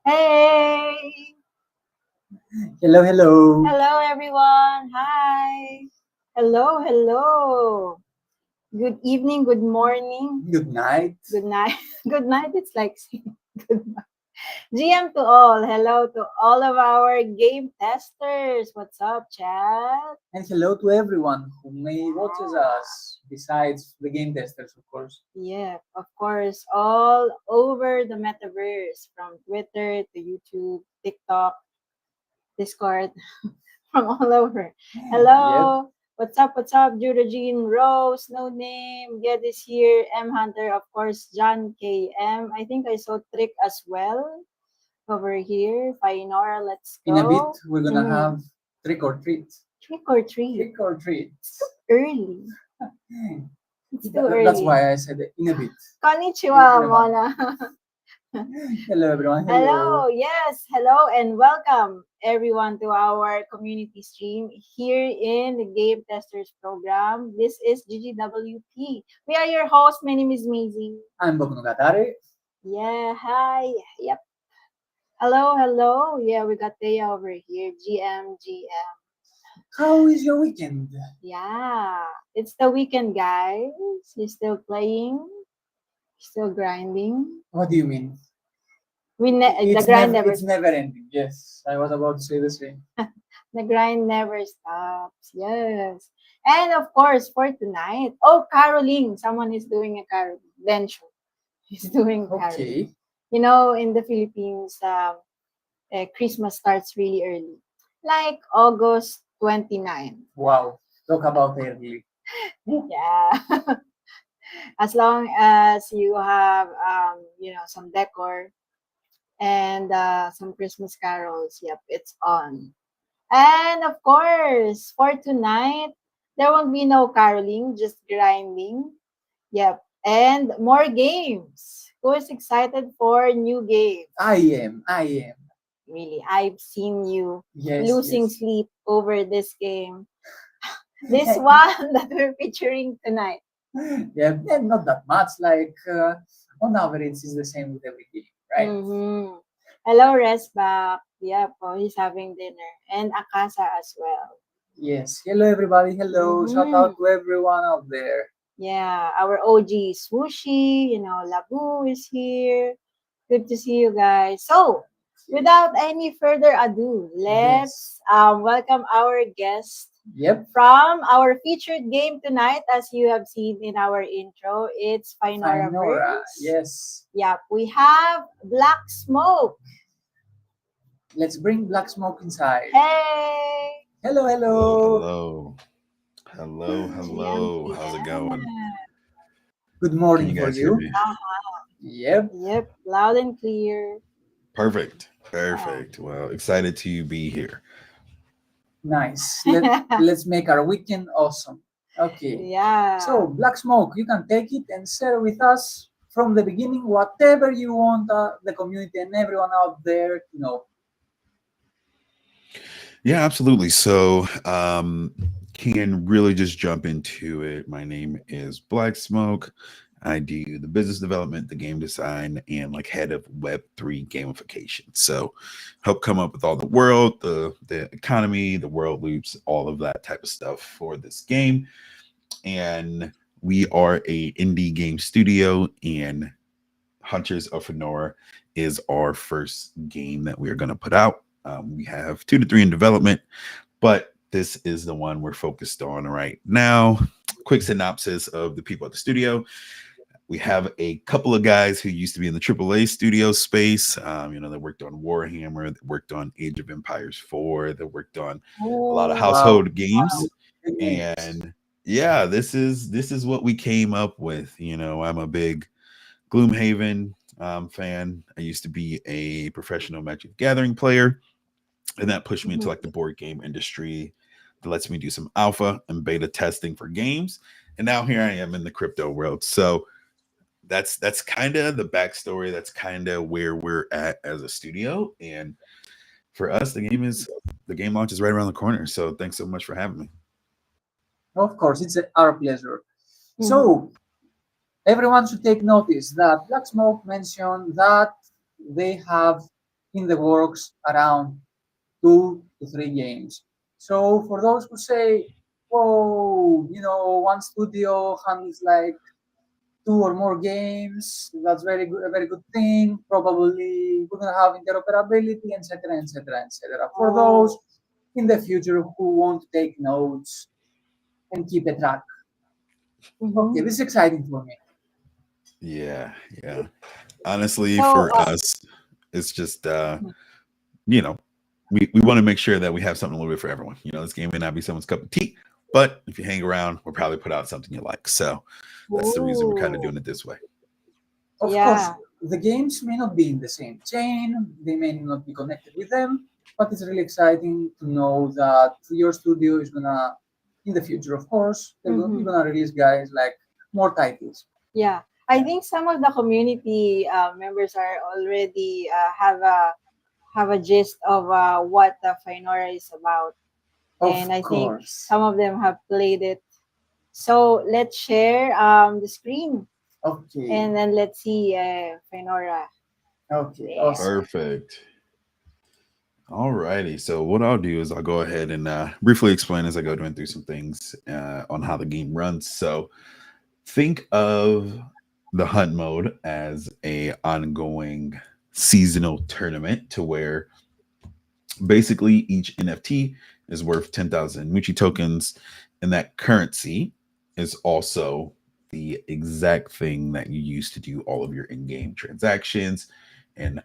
Hey! Hello, hello. Hello, everyone. Hi. Hello. Good evening, good morning, Good night. good night. Good night. It's like saying good night. GM to all. Hello to all of our game testers. What's up, chat? And hello to everyone who may watches us, besides the game testers, of course. Yeah, of course, all over the metaverse, from Twitter to YouTube, TikTok, Discord, from all over. Hello. What's up? Judah Jean, Rose, No Name, Get is here, M Hunter, of course, John KM. I think I saw Trick as well over here. Faenora, let's go. In a bit, we're gonna Mhm. have trick or treat. Trick or treat. Trick or treat. Early. It's too early. That's why I said in a bit. Konnichiwa, Mona. Hello, everyone. Hello, yes, hello, and welcome everyone to our community stream here in the Game Testers program. This is GGWP. We are your hosts. My name is Maisie. I'm Bob Nogatare. Yeah, hi. Yep. Hello. Yeah, we got Thea over here. GM. How is your weekend? Yeah, it's the weekend, guys. You're still playing, still grinding. What do you mean? The grind never It's never ending. Yes, I was about to say the same. The grind never stops. Yes. And of course, for tonight, caroling. Someone is doing a caroling. Bencho is doing caroling. Okay. You know, in the Philippines, Christmas starts really early. Like August 29. Wow. Talk about early. Yeah. As long as you have some decor and some Christmas carols, yep, it's on. And of course, for tonight, there won't be no caroling, just grinding. Yep. And more games. Who is excited for new games? I am. Really, I've seen you Yes, losing yes. sleep over this game. This one that we're featuring tonight. Yeah, and not that much. Like on average, it's the same with every game, right? Mm-hmm. Hello, Resback. Yep, oh, he's having dinner. And Akasa as well. Yes. Hello, everybody. Hello. Shout Mm-hmm. out to everyone out there. Yeah, our OG Swooshi, Labu is here. Good to see you guys. So, without any further ado, Yes. let's welcome our guest Yep. from our featured game tonight. As you have seen in our intro, it's Faenora Faenora. Verse. Yes. Yep, we have Black Smoke. Let's bring Black Smoke inside. Hey, Hello, Hello, hello. hello. Hello, GM, hello. How's it going? Good Can you morning for guys hear you. me? Yep. Yep, loud and clear. Perfect. Yeah. Perfect. Well, excited to be here. Nice. Let's make our weekend awesome. Okay. Yeah. So Black Smoke, you can take it and share with us from the beginning whatever you want the community and everyone out there to know. Yeah, absolutely. So, can really just jump into it. My name is Black Smoke. I do the business development, the game design, and like head of Web3 gamification. So, help come up with all the world, the economy, the world loops, all of that type of stuff for this game. And we are a indie game studio, and Hunters of Faenora is our first game that we are going to put out. We have 2 to 3 in development, but this is the one we're focused on right now. Quick synopsis of the people at the studio. We have a couple of guys who used to be in the AAA studio space. They worked on Warhammer, they worked on Age of Empires 4, they worked on a lot of Oh. Wow. household games. Good names. And yeah, this is what we came up with. I'm a big Gloomhaven fan. I used to be a professional Magic the Gathering player, and that pushed me into Mhm. like the board game industry. That lets me do some alpha and beta testing for games, and now here I am in the crypto world. So that's kind of the backstory. That's kind of where we're at as a studio, and for us, the game launch is right around the corner. So thanks so much for having me. Of course, it's our pleasure. Mhm. So everyone should take notice that Black Smoke mentioned that they have in the works around 2 to 3 games. So for those who say, "Whoa, one studio handles like 2 or more games. That's very good, a very good thing. Probably we're gonna have interoperability, etc., etc., etc." For those Oh. in the future who want to take notes and keep a track. Okay, Mhm. this is exciting for me. Yeah, yeah. Honestly, So, for us, it's just you know, we want to make sure that we have something a little bit for everyone. This game may not be someone's cup of tea, but if you hang around, we'll probably put out something you like. So that's the reason we're kind of ooh, doing it this way. Of course, yeah. the games may not be in the same chain, they may not be connected with them, but it's really exciting to know that your studio is gonna, in the future, of course, you're Mhm. gonna release guys like more titles. Yeah. I Yeah, think some of the community members are already have a gist of what the Faenora is about, of and I think course. some of them have played it. So let's share the screen, Okay, and then let's see Faenora okay, there. awesome. Perfect. Alrighty. So what I'll do is I'll go ahead and briefly explain as I go doing through some things on how the game runs. So think of the hunt mode as a ongoing seasonal tournament to where basically each NFT is worth 10,000 Muchi tokens, and that currency is also the exact thing that you use to do all of your in-game transactions and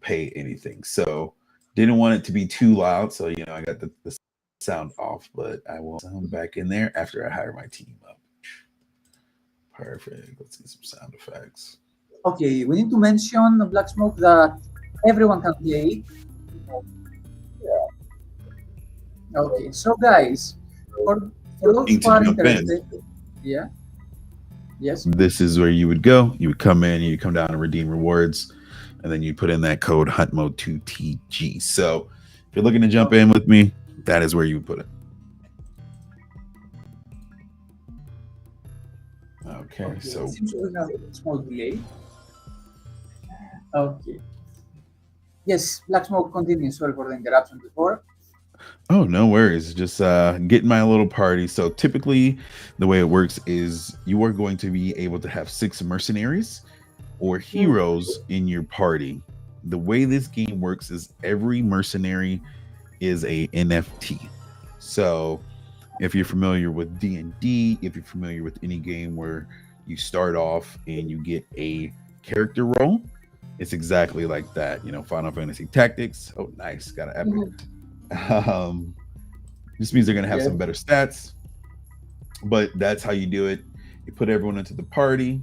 pay anything. So didn't want it to be too loud, so I got the sound off, but I will sound back in there after I hire my team up. Perfect. Let's get some sound effects. Okay, we need to mention Black Smoke that everyone can play. Okay, so guys, for those To who are jump in, interested, yeah, yes. this is where you would go. You would come in, you come down and redeem rewards, and then you put in that code Hunt Mode 2TG. So if you're looking to jump in with me, that is where you would put it. Okay, Okay, so it seems we have a small delay. Okay. Yes, Black Smoke continues. Sorry for the interruption before. oh, no worries. Just getting my little party. So typically, the way it works is you are going to be able to have 6 mercenaries or heroes in your party. The way this game works is every mercenary is a NFT. So if you're familiar with D&D, if you're familiar with any game where you start off and you get a character role, it's exactly like that. You know, Final Fantasy Tactics. Oh, nice, got an epic. Um, this means they're gonna have Yeah. some better stats, but that's how you do it. You put everyone into the party,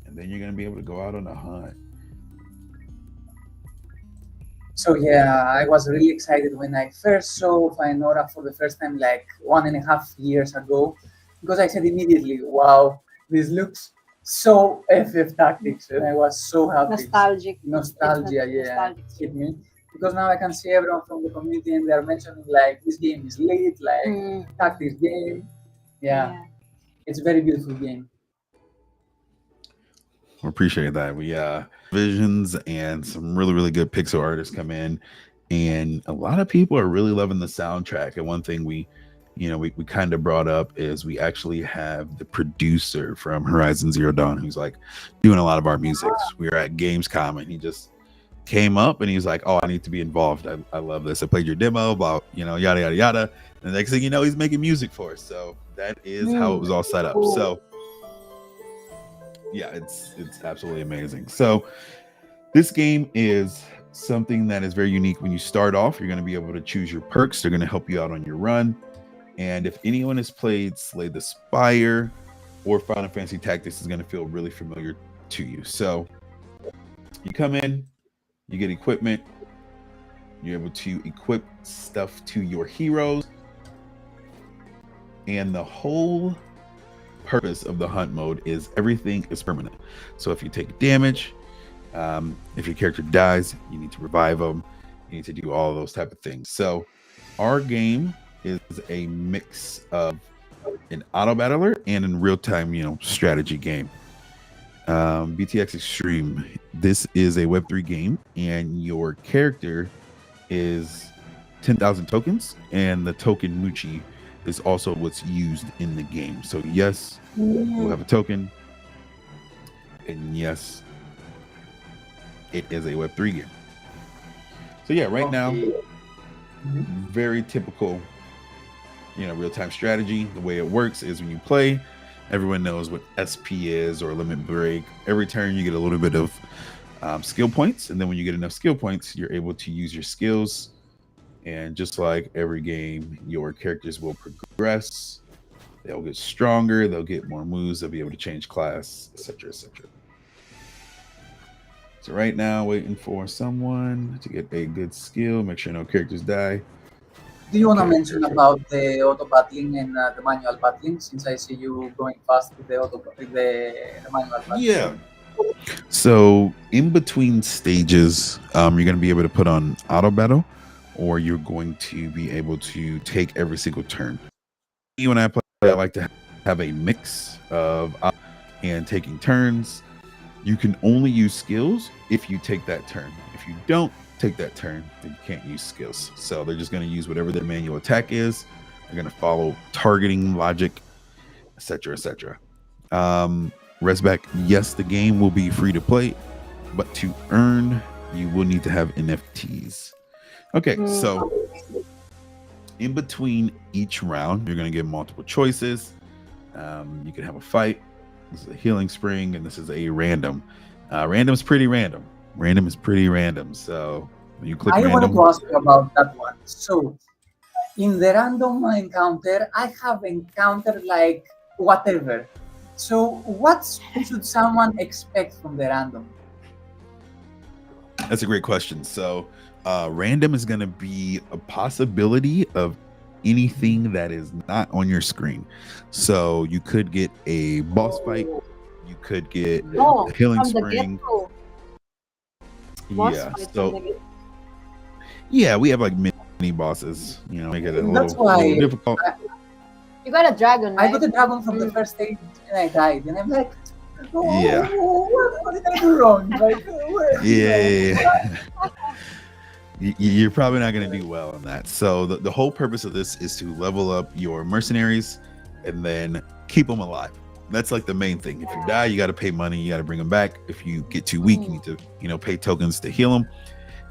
and then you're gonna be able to go out on a hunt. So yeah, I was really excited when I first saw Faenora for the first time, like 1.5 years ago, because I said immediately, "Wow, this looks so FF Tactics," and I was so happy. Nostalgic. Nostalgia, yeah, nostalgic. hit me because now I can see everyone from the community and they are mentioning like this game is lit, like tactics game. Yeah, it's a very beautiful game. We appreciate that. We visions and some really good pixel artists come in, and a lot of people are really loving the soundtrack. And one thing we kind of brought up is we actually have the producer from Horizon Zero Dawn who's like doing a lot of our music. We were at Gamescom and he just came up and he's like, "Oh, I need to be involved. I love this. I played your demo about yada yada yada." And the next thing you know, he's making music for us. So that is how it was all set up. So yeah, it's absolutely amazing. So this game is something that is very unique. When you start off, you're going to be able to choose your perks. They're going to help you out on your run. And if anyone has played Slay the Spire or Final Fantasy Tactics, is going to feel really familiar to you. So you come in, you get equipment, you're able to equip stuff to your heroes, and the whole purpose of the hunt mode is everything is permanent. So if you take damage, if your character dies, you need to revive them. You need to do all of those type of things. So our game is a mix of an auto battler and in real time, strategy game. BTX Extreme. This is a Web3 game, and your character is 10,000 tokens, and the token Muchi is also what's used in the game. So yes, we'll have a token, and yes, it is a Web3 game. So yeah, right now, very typical, real-time strategy. The way it works is when you play, everyone knows what SP is or limit break. Every turn you get a little bit of skill points, and then when you get enough skill points, you're able to use your skills. And just like every game, your characters will progress. They'll get stronger. They'll get more moves. They'll be able to change class, etc., etc. So right now, waiting for someone to get a good skill. Make sure no characters die. Do you want to mention about the auto battling and the manual battling? Since I see you going fast with the manual battling. Yeah. So in between stages, you're going to be able to put on auto battle, or you're going to be able to take every single turn. When I play, I like to have a mix of and taking turns. You can only use skills if you take that turn. If you don't take that turn, then you can't use skills. So they're just going to use whatever their manual attack is. They're going to follow targeting logic, etc., etc. Resback, yes, the game will be free to play, but to earn, you will need to have NFTs. Okay, so in between each round, you're going to get multiple choices. You can have a fight. This is a healing spring, and this is a random. Random is pretty random. Random is pretty random. So when you click I random, wanted to ask you about that one. So in the random encounter, I have encountered like whatever. So what should someone expect from the random? That's a great question. So, random is going to be a possibility of anything that is not on your screen. So, you could get a boss fight, you could get Oh, a healing from the spring. get-go. Boss Yeah. fight from So, the get. yeah, we have like mini bosses, make it a That's little why difficult. You got a dragon, I right? got a dragon from the first stage and I died, and I'm like, Yeah. what did I do wrong? Like, Yeah. You're probably not going to do well on that. So the whole purpose of this is to level up your mercenaries and then keep them alive. That's like the main thing. If you die, you got to pay money. You got to bring them back. If you get too weak, you need to, pay tokens to heal them.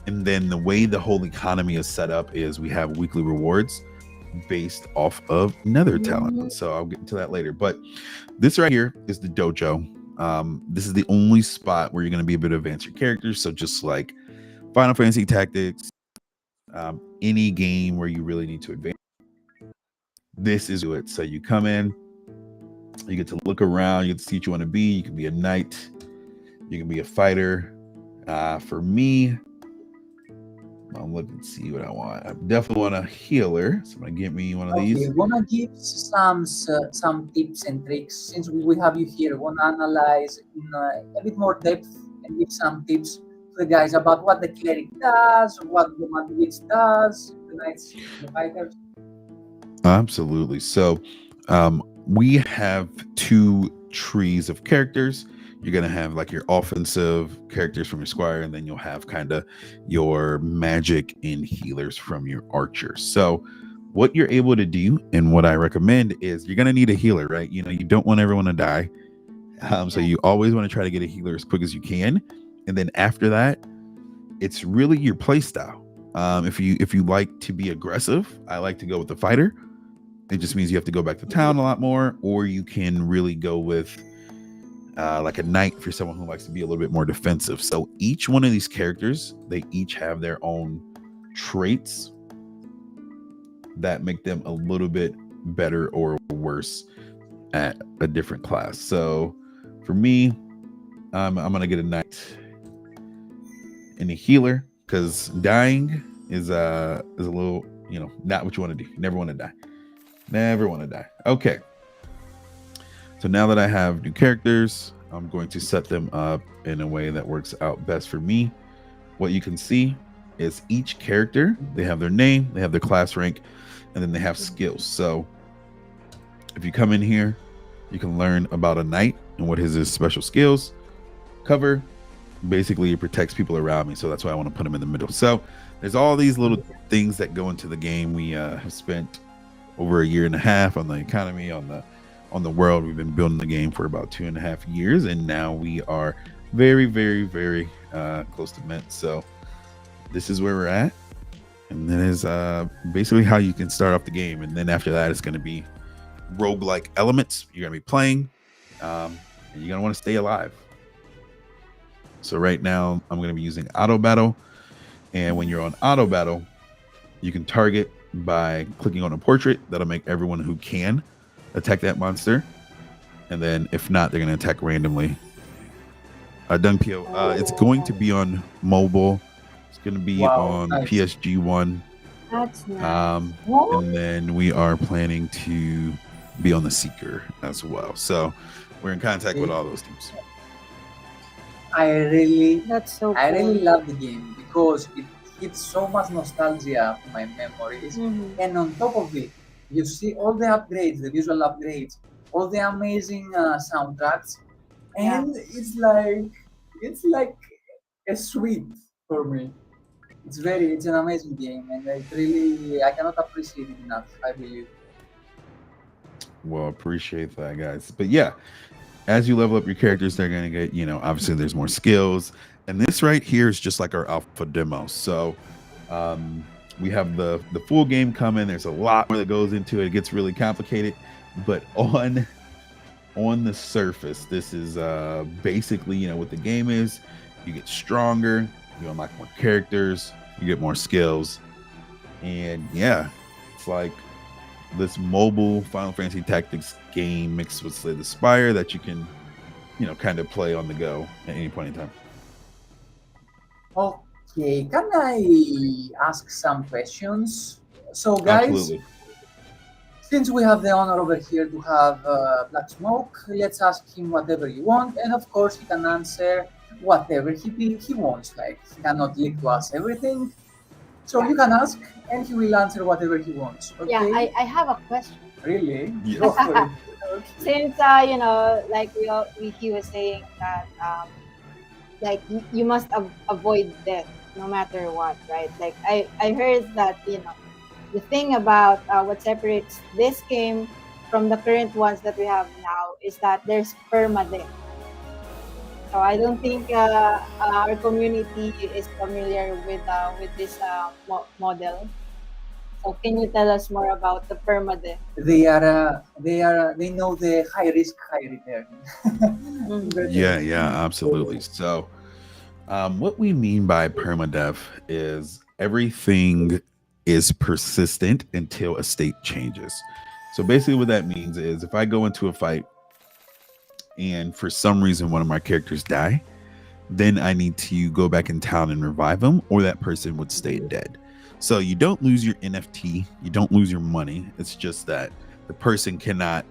And then the way the whole economy is set up is we have weekly rewards based off of nether talent. So I'll get into that later. But this right here is the dojo. This is the only spot where you're going to be able to advance your characters. So just like Final Fantasy Tactics, any game where you really need to advance, this is it. So you come in, you get to look around, you get to see what you want to be. You can be a knight, you can be a fighter. For me, I'm looking to see what I want. I definitely want a healer, so I'm gonna get me one of these. Wanna give some tips and tricks since we have you here. Wanna analyze in a bit more depth and give some tips to the guys about what the cleric does, what the witch does, the knights, the fighters. Absolutely. So, we have two trees of characters. You're going to have like your offensive characters from your squire, and then you'll have kind of your magic and healers from your archers. So what you're able to do and what I recommend is you're going to need a healer, right? You don't want everyone to die. So you always want to try to get a healer as quick as you can. And then after that, it's really your play style. If you like to be aggressive, I like to go with the fighter. It just means you have to go back to town a lot more, or you can really go with like a knight for someone who likes to be a little bit more defensive. So each one of these characters, they each have their own traits that make them a little bit better or worse at a different class. So for me, I'm gonna get a knight and a healer, because dying is a little, not what you want to do. You never want to die. Never want to die. Okay. So now that I have new characters, I'm going to set them up in a way that works out best for me. What you can see is each character, they have their name, they have their class rank, and then they have skills. So if you come in here, you can learn about a knight and what his special skills. Cover, basically it protects people around me, so that's why I want to put him in the middle. So there's all these little things that go into the game. We have spent over a year and a half on the economy, on the world. We've been building the game for about 2.5 years, and now we are very, very, very close to mint. So this is where we're at, and that is basically how you can start off the game. And then after that, it's going to be roguelike elements. You're going to be playing, and you're going to want to stay alive. So right now, I'm going to be using auto battle, and when you're on auto battle, you can target by clicking on a portrait. That'll make everyone who can attack that monster, and then if not, they're going to attack randomly. Dung PO, it's going to be on mobile. It's going to be on nice. PSG1. That's nice. And then we are planning to be on the Seeker as well. So we're in contact with all those teams. That's so cool. I really love the game because it hits so much nostalgia to my memories. And on top of it, you see all the upgrades, the visual upgrades, all the amazing soundtracks, and it's like a sweet for me. It's an amazing game, and I cannot appreciate it enough, I believe. Well, appreciate that, guys. But yeah, as you level up your characters, they're going to get, obviously there's more skills. And this right here is just like our alpha demo. So we have the full game coming. There's a lot more that goes into it. It gets really complicated. But on the surface, this is basically, what the game is. You get stronger, you unlock more characters, you get more skills. And yeah, it's like this mobile Final Fantasy Tactics game mixed with Slay the Spire that you can, kind of play on the go at any point in time. Okay, can I ask some questions? So, guys, Absolutely. since we have the honor over here to have Black Smoke, let's ask him whatever you want, and of course, he can answer whatever he wants. Like, he cannot leak to us everything. So, you can ask, and he will answer whatever he wants. Okay? Yeah, I have a question. Really? Yes. Go for it. Since like he was saying that like you must avoid death no matter what, right? Like I heard that the thing about what separates this game from the current ones that we have now is that there's permadeath. So I don't think our community is familiar with this model. So can you tell us more about the permadeath? They know the high risk, high return. Mhm. Yeah, absolutely. So, what we mean by permadeath is everything is persistent until a state changes. So basically, what that means is if I go into a fight and for some reason one of my characters die, then I need to go back in town and revive them, or that person would stay dead. So you don't lose your NFT, you don't lose your money. It's just that the person cannot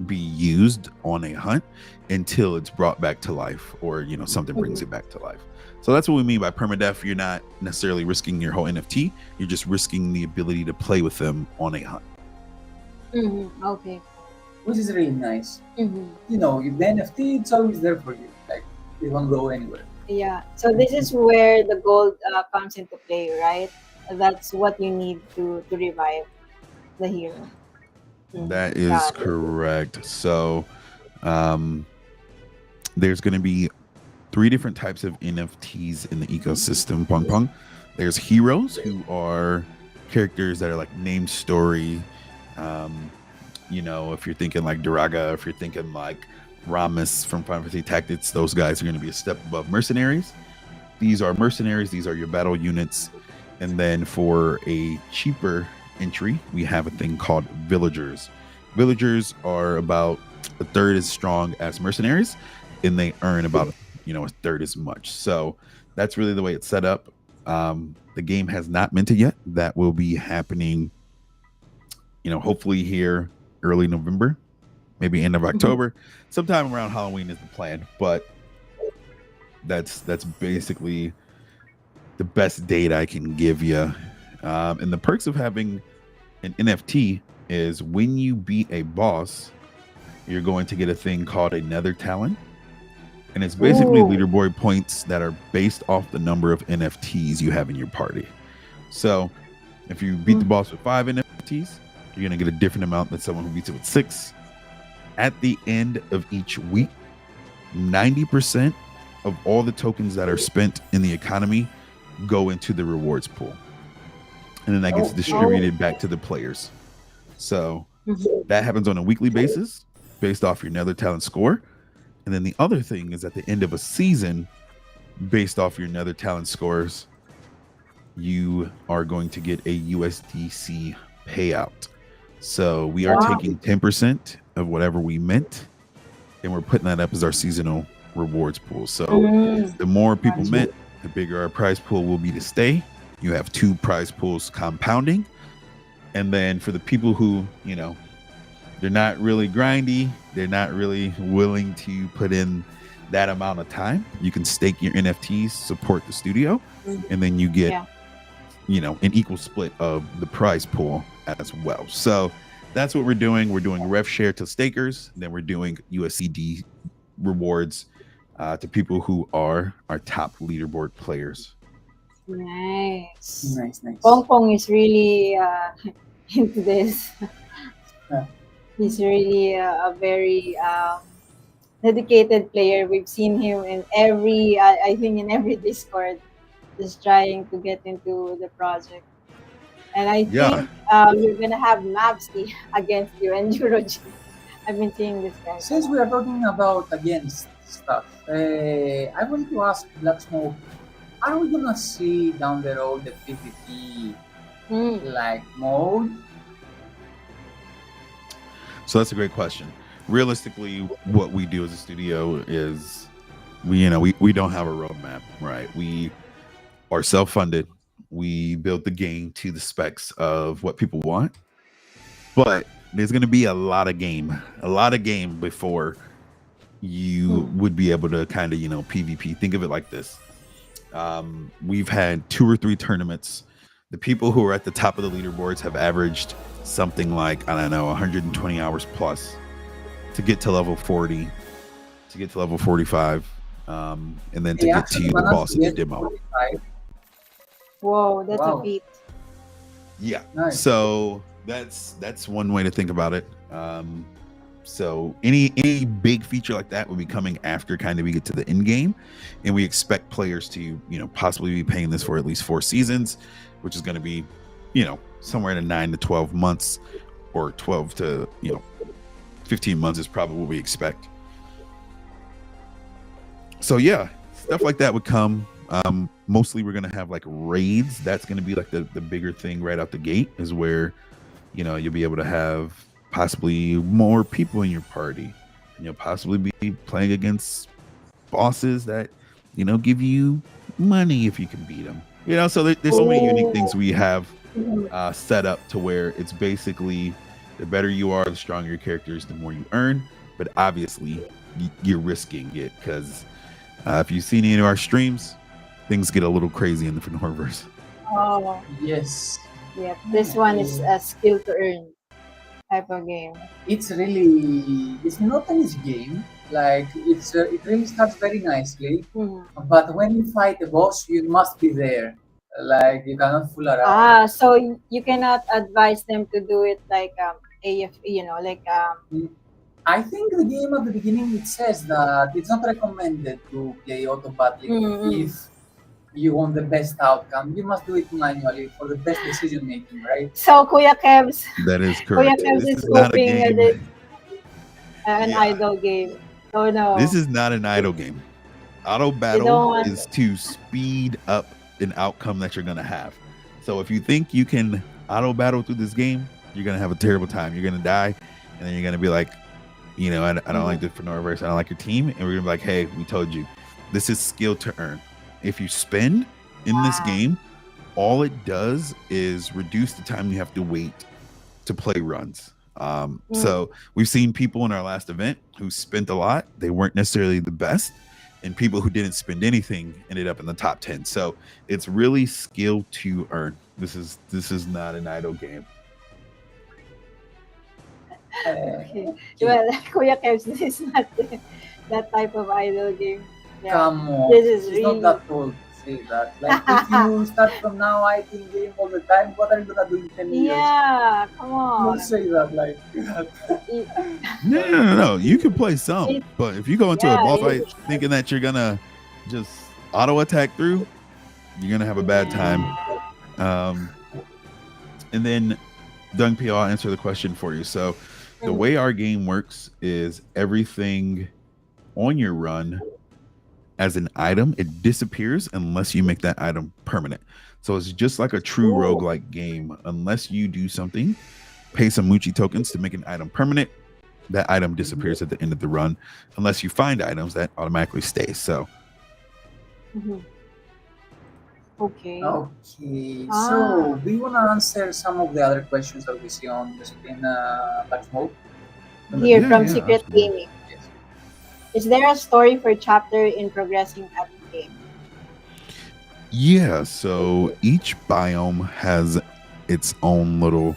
be used on a hunt until it's brought back to life, or something brings it back to life. So that's what we mean by permadeath. You're not necessarily risking your whole NFT, you're just risking the ability to play with them on a hunt. Okay. Which is really nice. Mm-hmm. If the NFT, it's always there for you. Like, it won't go anywhere. Yeah. So this is where the gold comes into play, right? That's what you need to revive the hero. That is Got it. correct. So there's going to be three different types of NFTs in the ecosystem. Pong Pong. There's heroes, who are characters that are like named story. If you're thinking like Duraga, if you're thinking like Ramus from Final Fantasy Tactics, those guys are going to be a step above mercenaries. These are mercenaries. These are your battle units. And then for a cheaper entry, we have a thing called villagers. Villagers are about a third as strong as mercenaries, and they earn about a third as much. So that's really the way it's set up. The game has not minted yet. That will be happening, hopefully here early November, maybe end of October, sometime around Halloween is the plan. But that's basically the best date I can give you. And the perks of having an NFT is when you beat a boss, you're going to get a thing called a nether talent. And it's basically Ooh. leaderboard points that are based off the number of NFTs you have in your party. So if you beat the boss with 5 NFTs, you're going to get a different amount than someone who beats it with 6. At the end of each week, 90% of all the tokens that are spent in the economy go into the rewards pool. And then that gets distributed back to the players. So that happens on a weekly basis based off your nether talent score. And then the other thing is at the end of a season, based off your nether talent scores, you are going to get a USDC payout. So we are taking 10% of whatever we mint, and we're putting that up as our seasonal rewards pool. So the more people mint, the bigger our prize pool will be to stay. You have 2 prize pools compounding. And then for the people who, they're not really grindy, they're not really willing to put in that amount of time, you can stake your NFTs, support the studio, and then you get, an equal split of the prize pool as well. So that's what we're doing. We're doing rev share to stakers, then we're doing USCD rewards to people who are our top leaderboard players. Nice. Nice. Pong Pong is really into this. He's really a very dedicated player. We've seen him in every, I think, in every Discord, just trying to get into the project. And I think you're gonna have Mavsy against you and Eurogen. I've been seeing this guy. Since we are talking about against stuff, I want to ask Black Smoke, are we gonna see down the road the PvP like mode? So that's a great question. Realistically, what we do as a studio is we don't have a roadmap, right? We are self-funded. We build the game to the specs of what people want, but there's going to be a lot of game before you Mm. would be able to kind of PvP. Think of it like this: we've had 2 or 3 tournaments. The people who are at the top of the leaderboards have averaged something like, I don't know, 120 hours plus to get to level 40, to get to level 45, and then to They get to actually the managed boss to of the get demo. 45. Whoa, that's a Wow, feat. Yeah. nice. So that's one way to think about it. So any big feature like that will be coming after kind of we get to the end game, and we expect players to possibly be paying this for at least 4 seasons, which is going to be somewhere in 9 to 12 months, or 12 to 15 months is probably what we expect. So yeah, stuff like that would come. Mostly we're gonna have like raids. That's gonna be like the bigger thing right out the gate, is where you'll be able to have possibly more people in your party, and you'll possibly be playing against bosses that give you money if you can beat them. So there's so many unique things Oh. we have Mhm. set up to where it's basically the better you are, the stronger your character is, the more you earn. But obviously, you're risking it, because if you've seen any of our streams, things get a little crazy in the Faenoraverse. Oh, Yes. yep. This one is a skill to earn type of game. It's not an easy game. Like it really starts very nicely, Mhm. but when you fight the boss, you must be there. Like you cannot fool around. Ah, so you cannot advise them to do it like AF, like Mm, I think the game at the beginning it says that it's not recommended to play auto battling mm-mm. if you want the best outcome. You must do it manually for the best decision making, right? So Kuya Kevs, That is Kuya correct. Kevs This is is not a hoping that it's game. an Yeah, idle game. Oh this no, is not an idle game. Auto you battle don't want. is to speed up an outcome that you're gonna have. So if you think you can auto battle through this game, you're gonna have a terrible time. You're gonna die, and then you're gonna be like, I don't like the Faenoraverse. I don't like your team, and we're gonna be like, hey, we told you, this is skill to earn. If you spend in this Ah, game, all it does is reduce the time you have to wait to play runs. mm. So we've seen people in our last event who spent a lot. They weren't necessarily the best, and people who didn't spend anything ended up in the top 10. So it's really skill to earn. This is not an idle game. Okay. Okay. Well, Kuya Kevs, this is not that type of idle game. Yeah, Come on, this is it's not really. that old to say that. Like if you start from now idling game all the time, what are you gonna do in 10 years? Yeah, come on. Don't say that like that. It, No. You can play some, it, but if you go into a yeah, boss fight thinking that you're gonna just auto attack through, you're gonna have a bad time. Um, and then Dung P, I'll answer the question for you. So the way our game works is everything on your run as an item, it disappears unless you make that item permanent. So it's just like a true roguelike game. Unless you do something, pay some Muchi tokens to make an item permanent, that item disappears at the end of the run, unless you find items that automatically stay. So Mhm. Okay. Okay, Ah, so do you wanna answer some of the other questions that we see on the screen, Black Smoke? here yeah, from yeah, Secret absolutely. Gaming. Is there a story for chapter in progressing at the game? Yeah, so each biome has its own little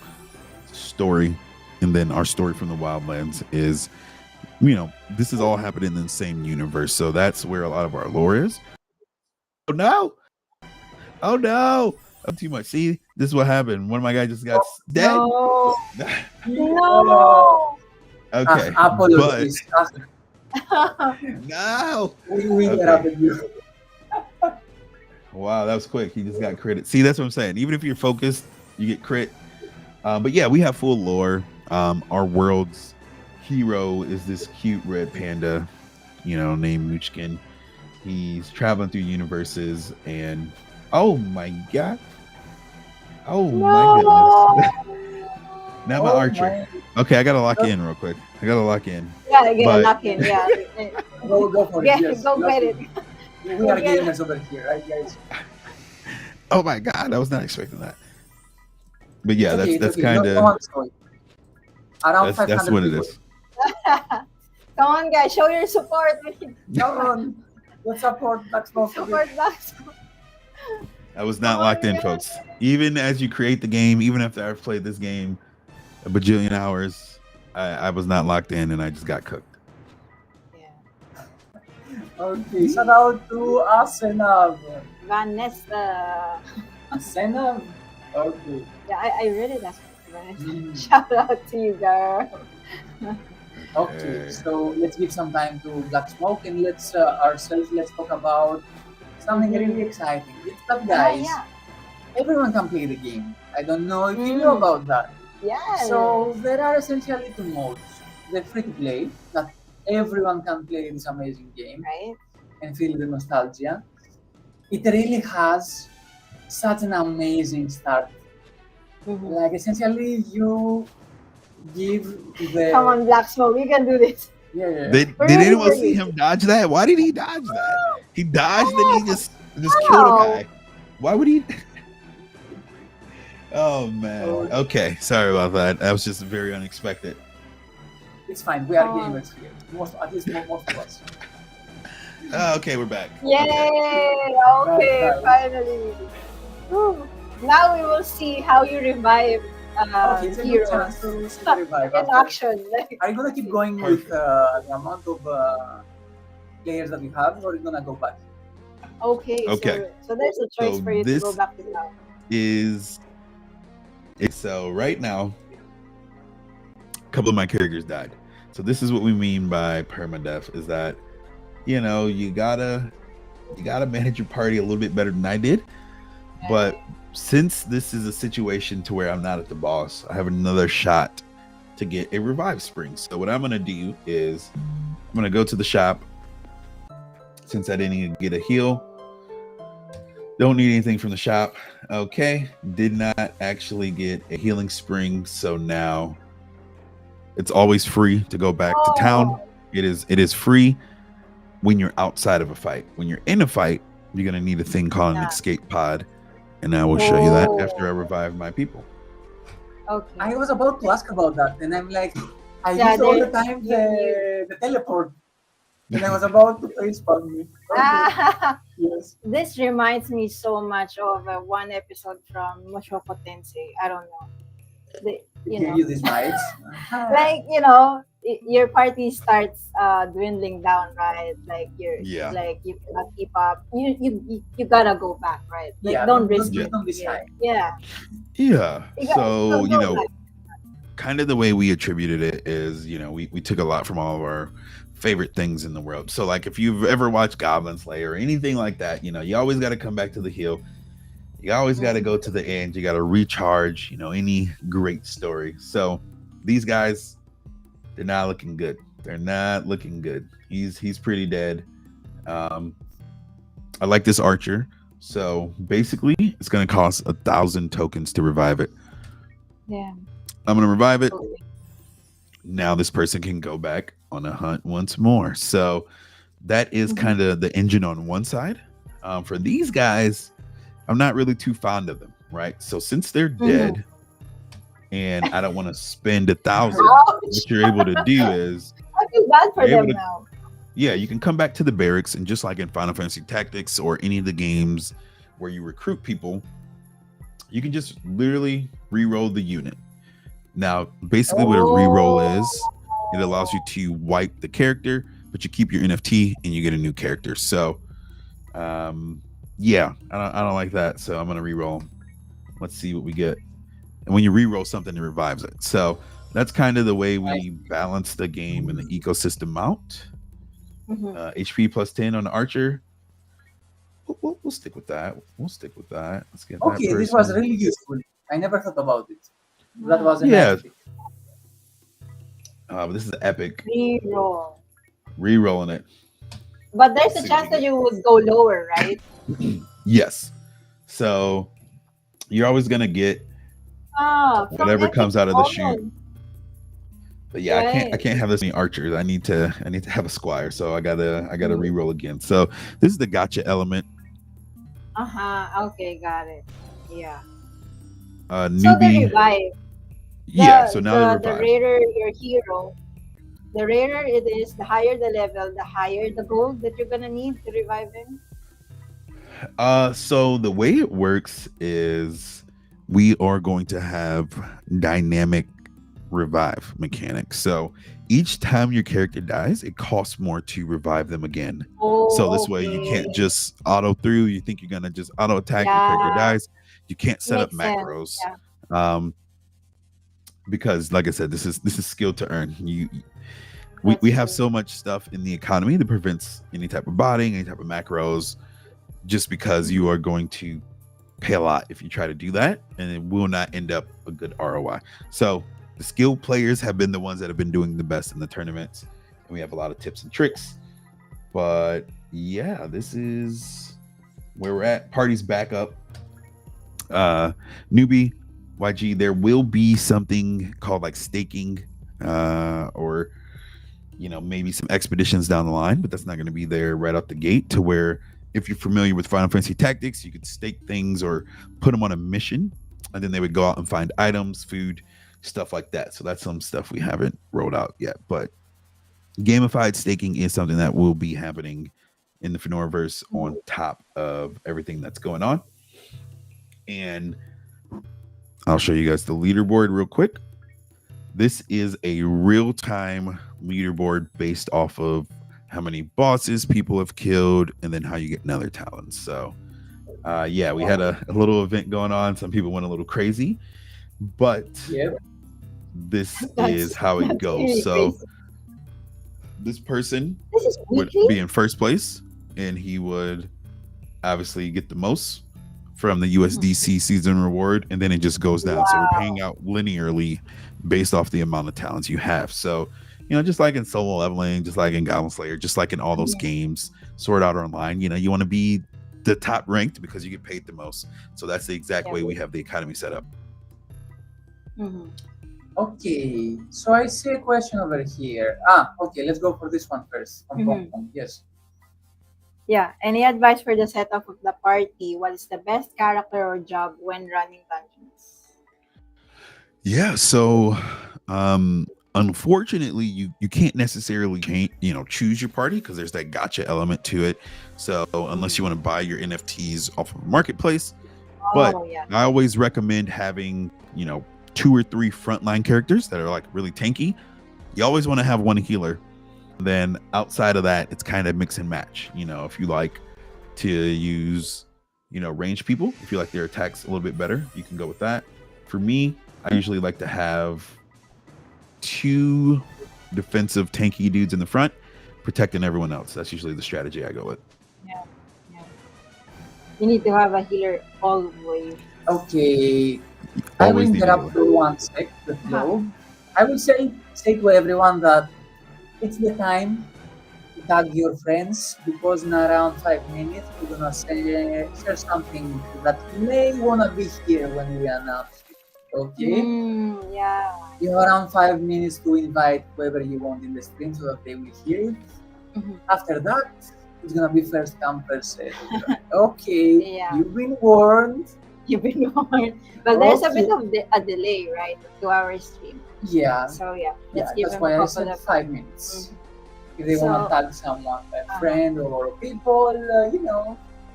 story, and then our story from the Wildlands is, this is all happening in the same universe. So that's where a lot of our lore is. Oh no! Oh no! I'm too much. See, this is what happened. One of my guys just got dead. No, Oh, no. Okay, but apologies. no. We Okay. interrupted you. Wow, that was quick. He just got crit. See, that's what I'm saying. Even if you're focused, you get crit. But yeah, we have full lore. Our world's hero is this cute red panda, named Moochkin. He's traveling through universes, and oh my god, oh my goodness! Now my Oh archer. Okay, I gotta lock Go, in real quick. I gotta lock in. Yeah, I get a But lock in. Yeah. go for it. Get, Yes. go get it. We Go are get it. gamers over here, right, guys? oh my god, I was not expecting that. But It's yeah, okay. It's that's okay. No, kind no of one's going. Around that's 500 what it people. is. Come on, guys, show your support. We need Come on. Let's support Black Smoke. support Black. I was Come not locked on, in, guys. folks. Even as you create the game, even after I've played this game a bajillion hours, I was not locked in, and I just got cooked. Yeah. Okay, shout out to Asenav. Vanessa. Asenav? Okay. Yeah, I really that's Vanessa. Mm. Shout out to you, girl. Okay, Hey. so let's give some time to Black Smoke and let's talk about something really exciting. It's that, guys. Yeah. Everyone can play the game. I don't know if you know about that. Yes. So there are essentially two modes. The free to play, that everyone can play this amazing game Right? and feel the nostalgia. It really has such an amazing start. Mhm. Like essentially you give to the Come on, Black Smoke, you can do this. yeah. Did We're ready anyone for see you. him dodge that? Why did he dodge that? He dodged and he just killed How? a guy. Why would he? Oh man. Okay, sorry about that. That was just very unexpected. It's fine. We are Oh. gamers here. At least most of us. Okay, we're back. Yay! Okay. Okay, Right. finally. Whew. Now we will see how you revive Okay, it's a good chance heroes to revive. in After. action. Like, Are you gonna keep going with the amount of players that you have, or are you gonna go back? okay, Okay. so there's a choice So for you to this- go back to now. So right now, a couple of my characters died. So this is what we mean by permadeath: is that you gotta manage your party a little bit better than I did. But since this is a situation to where I'm not at the boss, I have another shot to get a revive spring. So what I'm gonna do is I'm gonna go to the shop. Since I didn't get a heal, don't need anything from the shop. Okay, did not actually get a healing spring, so now it's always free to go back to town. It is free when you're outside of a fight. When you're in a fight, you're gonna need a thing called an Yeah. escape pod, and I will show you that Oh. after I revive my people. Okay. I was about to ask about that, and I'm like, I Yeah, use all the there- time the teleport, and I was about to facepalm me. Okay. Ah, Yes. this reminds me so much of one episode from Moshoko Tensei. I don't know. You Give know, you these vibes. like your party starts dwindling down, right? Like Yeah. like you cannot keep up. You gotta go back, right? Like, Yeah, don't risk Yeah. it. don't be Yeah. shy. Yeah. Yeah. You gotta So go back. kind of the way we attributed it is, we took a lot from all of our favorite things in the world. So like if you've ever watched Goblin Slayer or anything like that, you always got to come back to the hill. You always got to go to the end. You got to recharge, any great story. So these guys, they're not looking good. They're not looking good. He's pretty dead. I like this archer. So basically it's going to cost 1,000 tokens to revive it. Yeah. I'm going to revive it. Totally. Now this person can go back on a hunt once more. So that is Mhm. kind of the engine on one side. For these guys, I'm not really too fond of them, right? So since they're dead and I don't want to spend 1,000, Ouch! what you're able to do is, I feel bad for You're them able to- now. yeah, you can come back to the barracks, and just like in Final Fantasy Tactics or any of the games where you recruit people, you can just literally re-roll the unit. Now, basically what a re-roll is, it allows you to wipe the character, but you keep your NFT and you get a new character. So, yeah, I don't like that. So I'm gonna re-roll. Let's see what we get. And when you re-roll something, it revives it. So that's kind of the way we balance the game and the ecosystem out. Mhm. HP plus 10 on the archer. We'll stick with that. Let's get that Okay, this person. was really useful. I never thought about it. That was a Yeah. nice pick. But this is epic. Reroll. Re-rolling it. But there's See a what chance we that get. you would go lower, right? Yes. So you're always gonna get From whatever epic comes out of the to chute. common. But yeah, I Right. can't have this many archers. I need to have a squire. So I gotta Mm. re-roll again. So this is the gotcha element. Uh-huh. Okay, got it. Yeah. So the Newbie. revive, Yeah, so now they the revive. rarer your hero, the rarer it is, the higher the level, the higher the gold that you're gonna need to revive him. So the way it works is we are going to have dynamic revive mechanics. So each time your character dies, it costs more to revive them again. So Oh, this way you okay. can't just auto through. You think you're gonna just auto attack, your character Yeah, dies. You can't set up makes sense. macros. Yeah, Um, because like I said, this is skill to earn. We that's have true. so much stuff in the economy that prevents any type of botting, any type of macros, just because you are going to pay a lot if you try to do that, and it will not end up a good ROI. So the skilled players have been the ones that have been doing the best in the tournaments, and we have a lot of tips and tricks. But yeah, this is where we're at. Party's back up. Newbie, YG, there will be something called like staking, or maybe some expeditions down the line, but that's not going to be there right out the gate. To where, if you're familiar with Final Fantasy Tactics, you could stake things or put them on a mission, and then they would go out and find items, food, stuff like that. So that's some stuff we haven't rolled out yet, but gamified staking is something that will be happening in the Faenoraverse on top of everything that's going on. And I'll show you guys the leaderboard real quick. This is a real-time leaderboard based off of how many bosses people have killed and then how you get nether talents. So yeah, we had a little event going on. Some people went a little crazy, but Yep. this that's is how it that's goes. really So crazy. this person This is would weekly. be in first place, and he would obviously get the most from the USDC season reward, and then it just goes down. So we're Wow. paying out linearly based off the amount of talents you have. So, just like in solo leveling, just like in Goblin Slayer, just like in all those Mhm. games, Sword Art Online, you want to be the top ranked because you get paid the most. So that's the exact Yeah. way we have the economy set up. Mhm. Okay, so I see a question over here. Okay, let's go for this one first. Mhm. Yes. Yeah. Any advice for the setup of the party? What is the best character or job when running dungeons? Yeah, so unfortunately you can't necessarily change, choose your party because there's that gotcha element to it. So unless you want to buy your NFTs off of a marketplace, but Oh yeah. I always recommend having, two or three frontline characters that are like really tanky. You always want to have one healer. Then outside of that, it's kind of mix and match. If you like to use, range people, if you like their attacks a little bit better, you can go with that. For me, I usually like to have two defensive tanky dudes in the front, protecting everyone else. That's usually the strategy I go with. Yeah. Yeah. You need to have a healer always. Okay, I will Always need a interrupt healer. for one sec the Uh-huh. flow. I will say to everyone that it's the time to tag your friends because in around 5 minutes we're gonna share something that may wanna be here when we announce it. Okay? Yeah. You have around 5 minutes to invite whoever you want in the stream so that they will hear it. Mhm. After that, it's gonna be first come first serve. Okay, Yeah. you've been warned. You've been warned. But there's a bit Okay. of a delay, right? 2 hour stream. Yeah, So yeah, yeah, let's give that's them why a I couple said of 5 minutes. Mhm. If they wanna So- tag someone, a friend or people,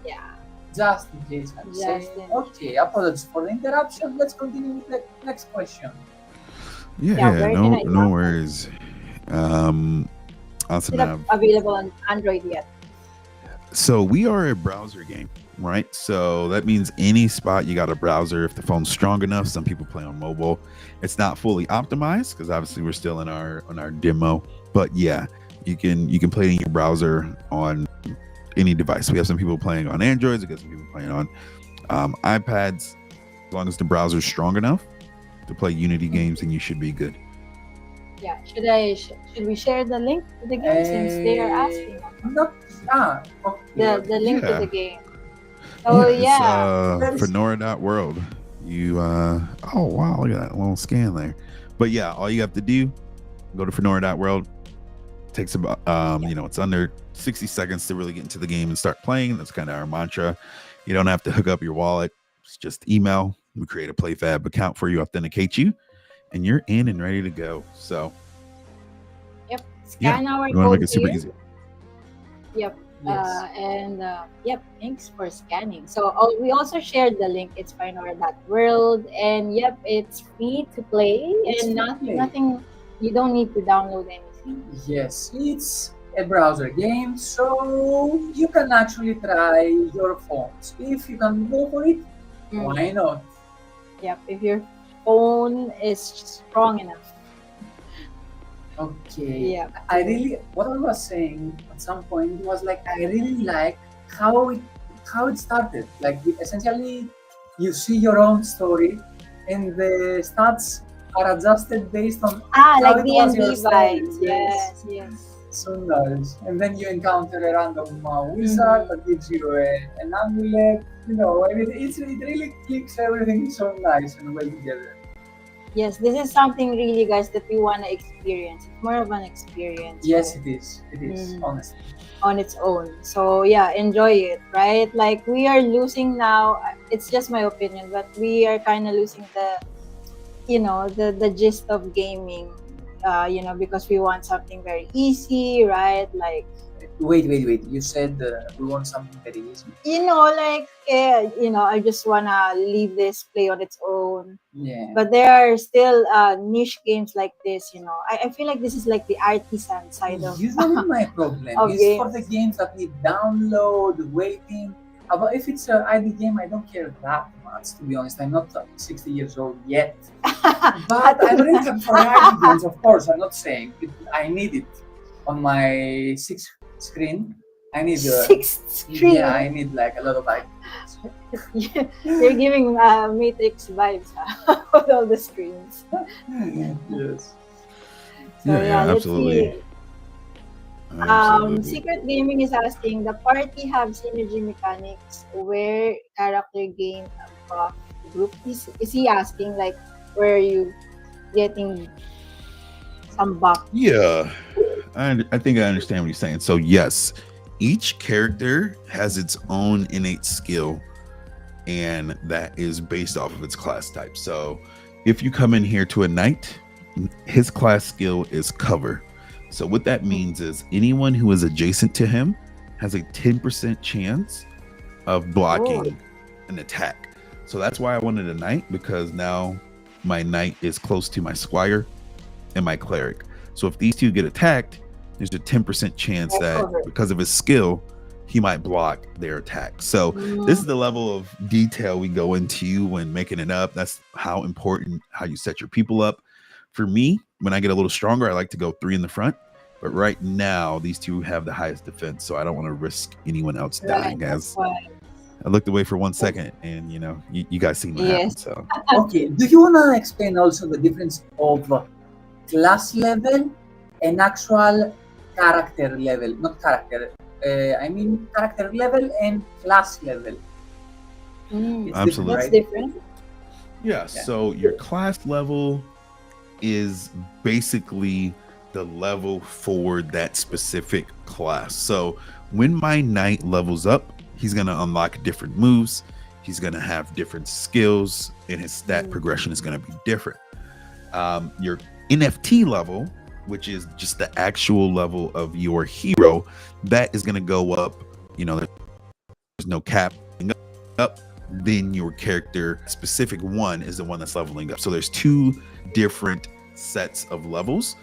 Yeah. just in case I'm Just saying. in- Okay, apologies for the interruption. Let's continue with the next question. Yeah, where can I no download? worries. Also Is it have available on Android yet? So we are a browser game, right? So that means any spot you got a browser. If the phone's strong enough, some people play on mobile. It's not fully optimized because obviously we're still in our demo. But yeah, you can play it in your browser on any device. We have some people playing on Androids. We got some people playing on iPads. As long as the browser's strong enough to play Unity games, then you should be good. Yeah. Should we share the link to the game since they are asking? Not okay. The link to Yeah. the game. So yeah. It's Faenora.world. You oh wow, look at that little scan there. But yeah, all you have to do Go to Faenora.world. Takes about Yeah. it's under 60 seconds to really get into the game and start playing. That's kind of our mantra. You don't have to hook up your wallet. It's just email. We create a PlayFab account for you, authenticate you, and you're in and ready to go. So Yep. yeah, Scan our we want to make code it super here. easy. Yep. Yes. Yep, thanks for scanning. So we also shared the link. It's Faenora.world, and yep, it's free to play, It's and free to play. nothing. You don't need to download anything. Yes, it's a browser game, so you can actually try your phones. If you can go for it, why not? Yep, if your phone is strong enough. Okay. Yeah. What I was saying at some point was like I really like how it started. Like essentially, you see your own story, and the stats are adjusted based on how Like it was your D&D story. vibes. Yes. So nice. And then you encounter a random wizard that gives you an amulet. I mean, it really clicks everything so nice and well together. Yes, this is something really, guys, that we want to experience. It's more of an experience. Yes, right? it is. It is, honestly. On its own. So yeah, enjoy it, right? Like we are losing now. It's just my opinion, but we are kind of losing the gist of gaming. Because we want something very easy, right? Like Wait. You said we want something very easy. I just wanna leave this play on its own. Yeah. But there are still niche games like this. I feel like this is like the artisan side of Usually my problem of is for games. the games that need download, waiting. But if it's an ID game, I don't care that much, to be honest. I'm not 60 years old yet. But I'm really happy for ID games, of course. I'm not saying I need it on my sixth screen. I need Sixth screen. Yeah, I need like a lot of ID. You're giving Matrix vibes with all the screens. Yes. So Yeah, let's absolutely. see. Absolutely. Secret Gaming is asking, the party have synergy mechanics where character gain a buff group? Is he asking like where are you getting some buff? Yeah, I think I understand what you're saying. So yes, each character has its own innate skill, and that is based off of its class type. So if you come in here to a knight, his class skill is cover. So what that means is anyone who is adjacent to him has a 10% chance of blocking an attack. So that's why I wanted a knight, because now my knight is close to my squire and my cleric. So if these two get attacked, there's a 10% chance that because of his skill, he might block their attack. So this is the level of detail we go into when making it up. That's how important how you set your people up. For me, when I get a little stronger, I like to go 3 in the front. But right now, these two have the highest defense, so I don't want to risk anyone else dying. As I looked away for 1 second, and you guys seen what happened. So okay, do you wanna explain also the difference of class level and actual character level? Not character. I mean character level and class level. Absolutely. That's different. Yeah. So your class level is basically the level for that specific class. So when my knight levels up, he's going to unlock different moves. He's going to have different skills, and his stat progression is going to be different. Your NFT level, which is just the actual level of your hero, that is going to go up. There's no cap up. Then your character specific one is the one that's leveling up. So there's 2 different sets of levels,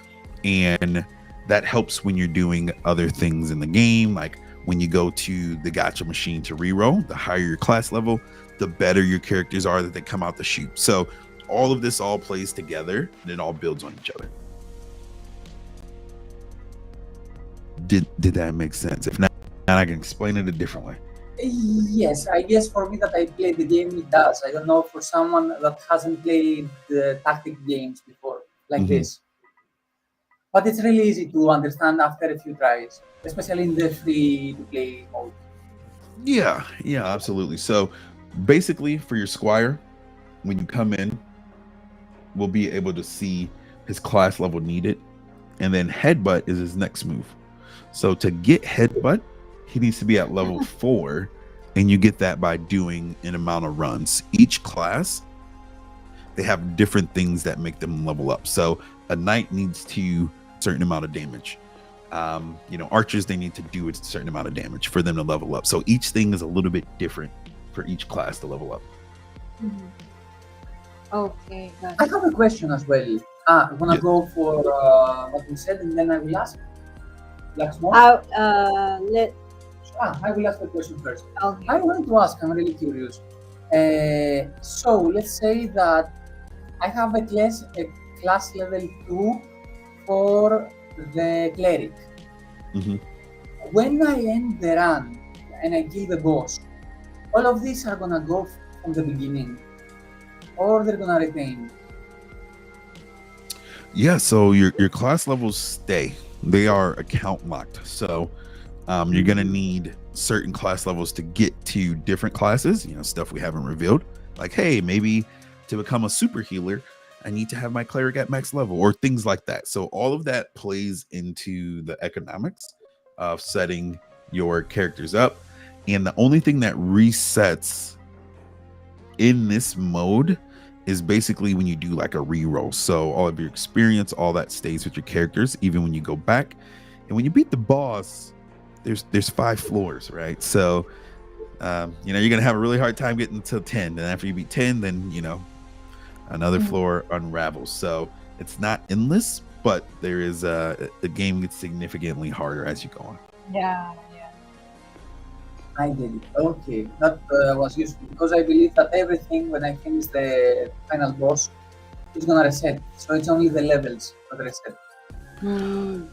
and that helps when you're doing other things in the game, like when you go to the gacha machine to reroll. The higher your class level, the better your characters are that they come out the chute. So all of this all plays together, and it all builds on each other. Did that make sense? If not, I can explain it a different way. Yes, I guess for me that I played the game, it does. I don't know for someone that hasn't played the tactic games before, like this. But it's really easy to understand after a few tries, especially in the free-to-play mode. Yeah, absolutely. So basically for your squire, when you come in, we'll be able to see his class level needed and then headbutt is his next move. So to get headbutt, he needs to be at level 4, and you get that by doing an amount of runs. Each class, they have different things that make them level up. So a knight needs to certain amount of damage. Archers, they need to do a certain amount of damage for them to level up. So each thing is a little bit different for each class to level up. Mhm. Okay, got I it. have a question as well. I'm gonna Yeah. go for what we said, and then I will ask Black Smoke. Let I will ask the question first. okay. I wanted to ask, I'm really curious. So let's say that I have a class level 2 for the cleric. Mhm. When I end the run and I kill the boss, all of these are gonna go from the beginning, or they're gonna retain. Yeah, so your class levels stay. They are account locked. So you're gonna need certain class levels to get to different classes. Stuff we haven't revealed. Like, hey, maybe to become a super healer, I need to have my cleric at max level, or things like that. So all of that plays into the economics of setting your characters up. And the only thing that resets in this mode is basically when you do like a reroll. So all of your experience, all that stays with your characters, even when you go back. And when you beat the boss, there's 5 floors, right? So you're gonna have a really hard time getting to 10. And after you beat 10, then another floor unravels. So it's not endless, but there is the game gets significantly harder as you go on. Yeah. I get it. Okay, that was useful because I believe that everything when I finish the final boss is gonna reset. So it's only the levels that reset. Mm.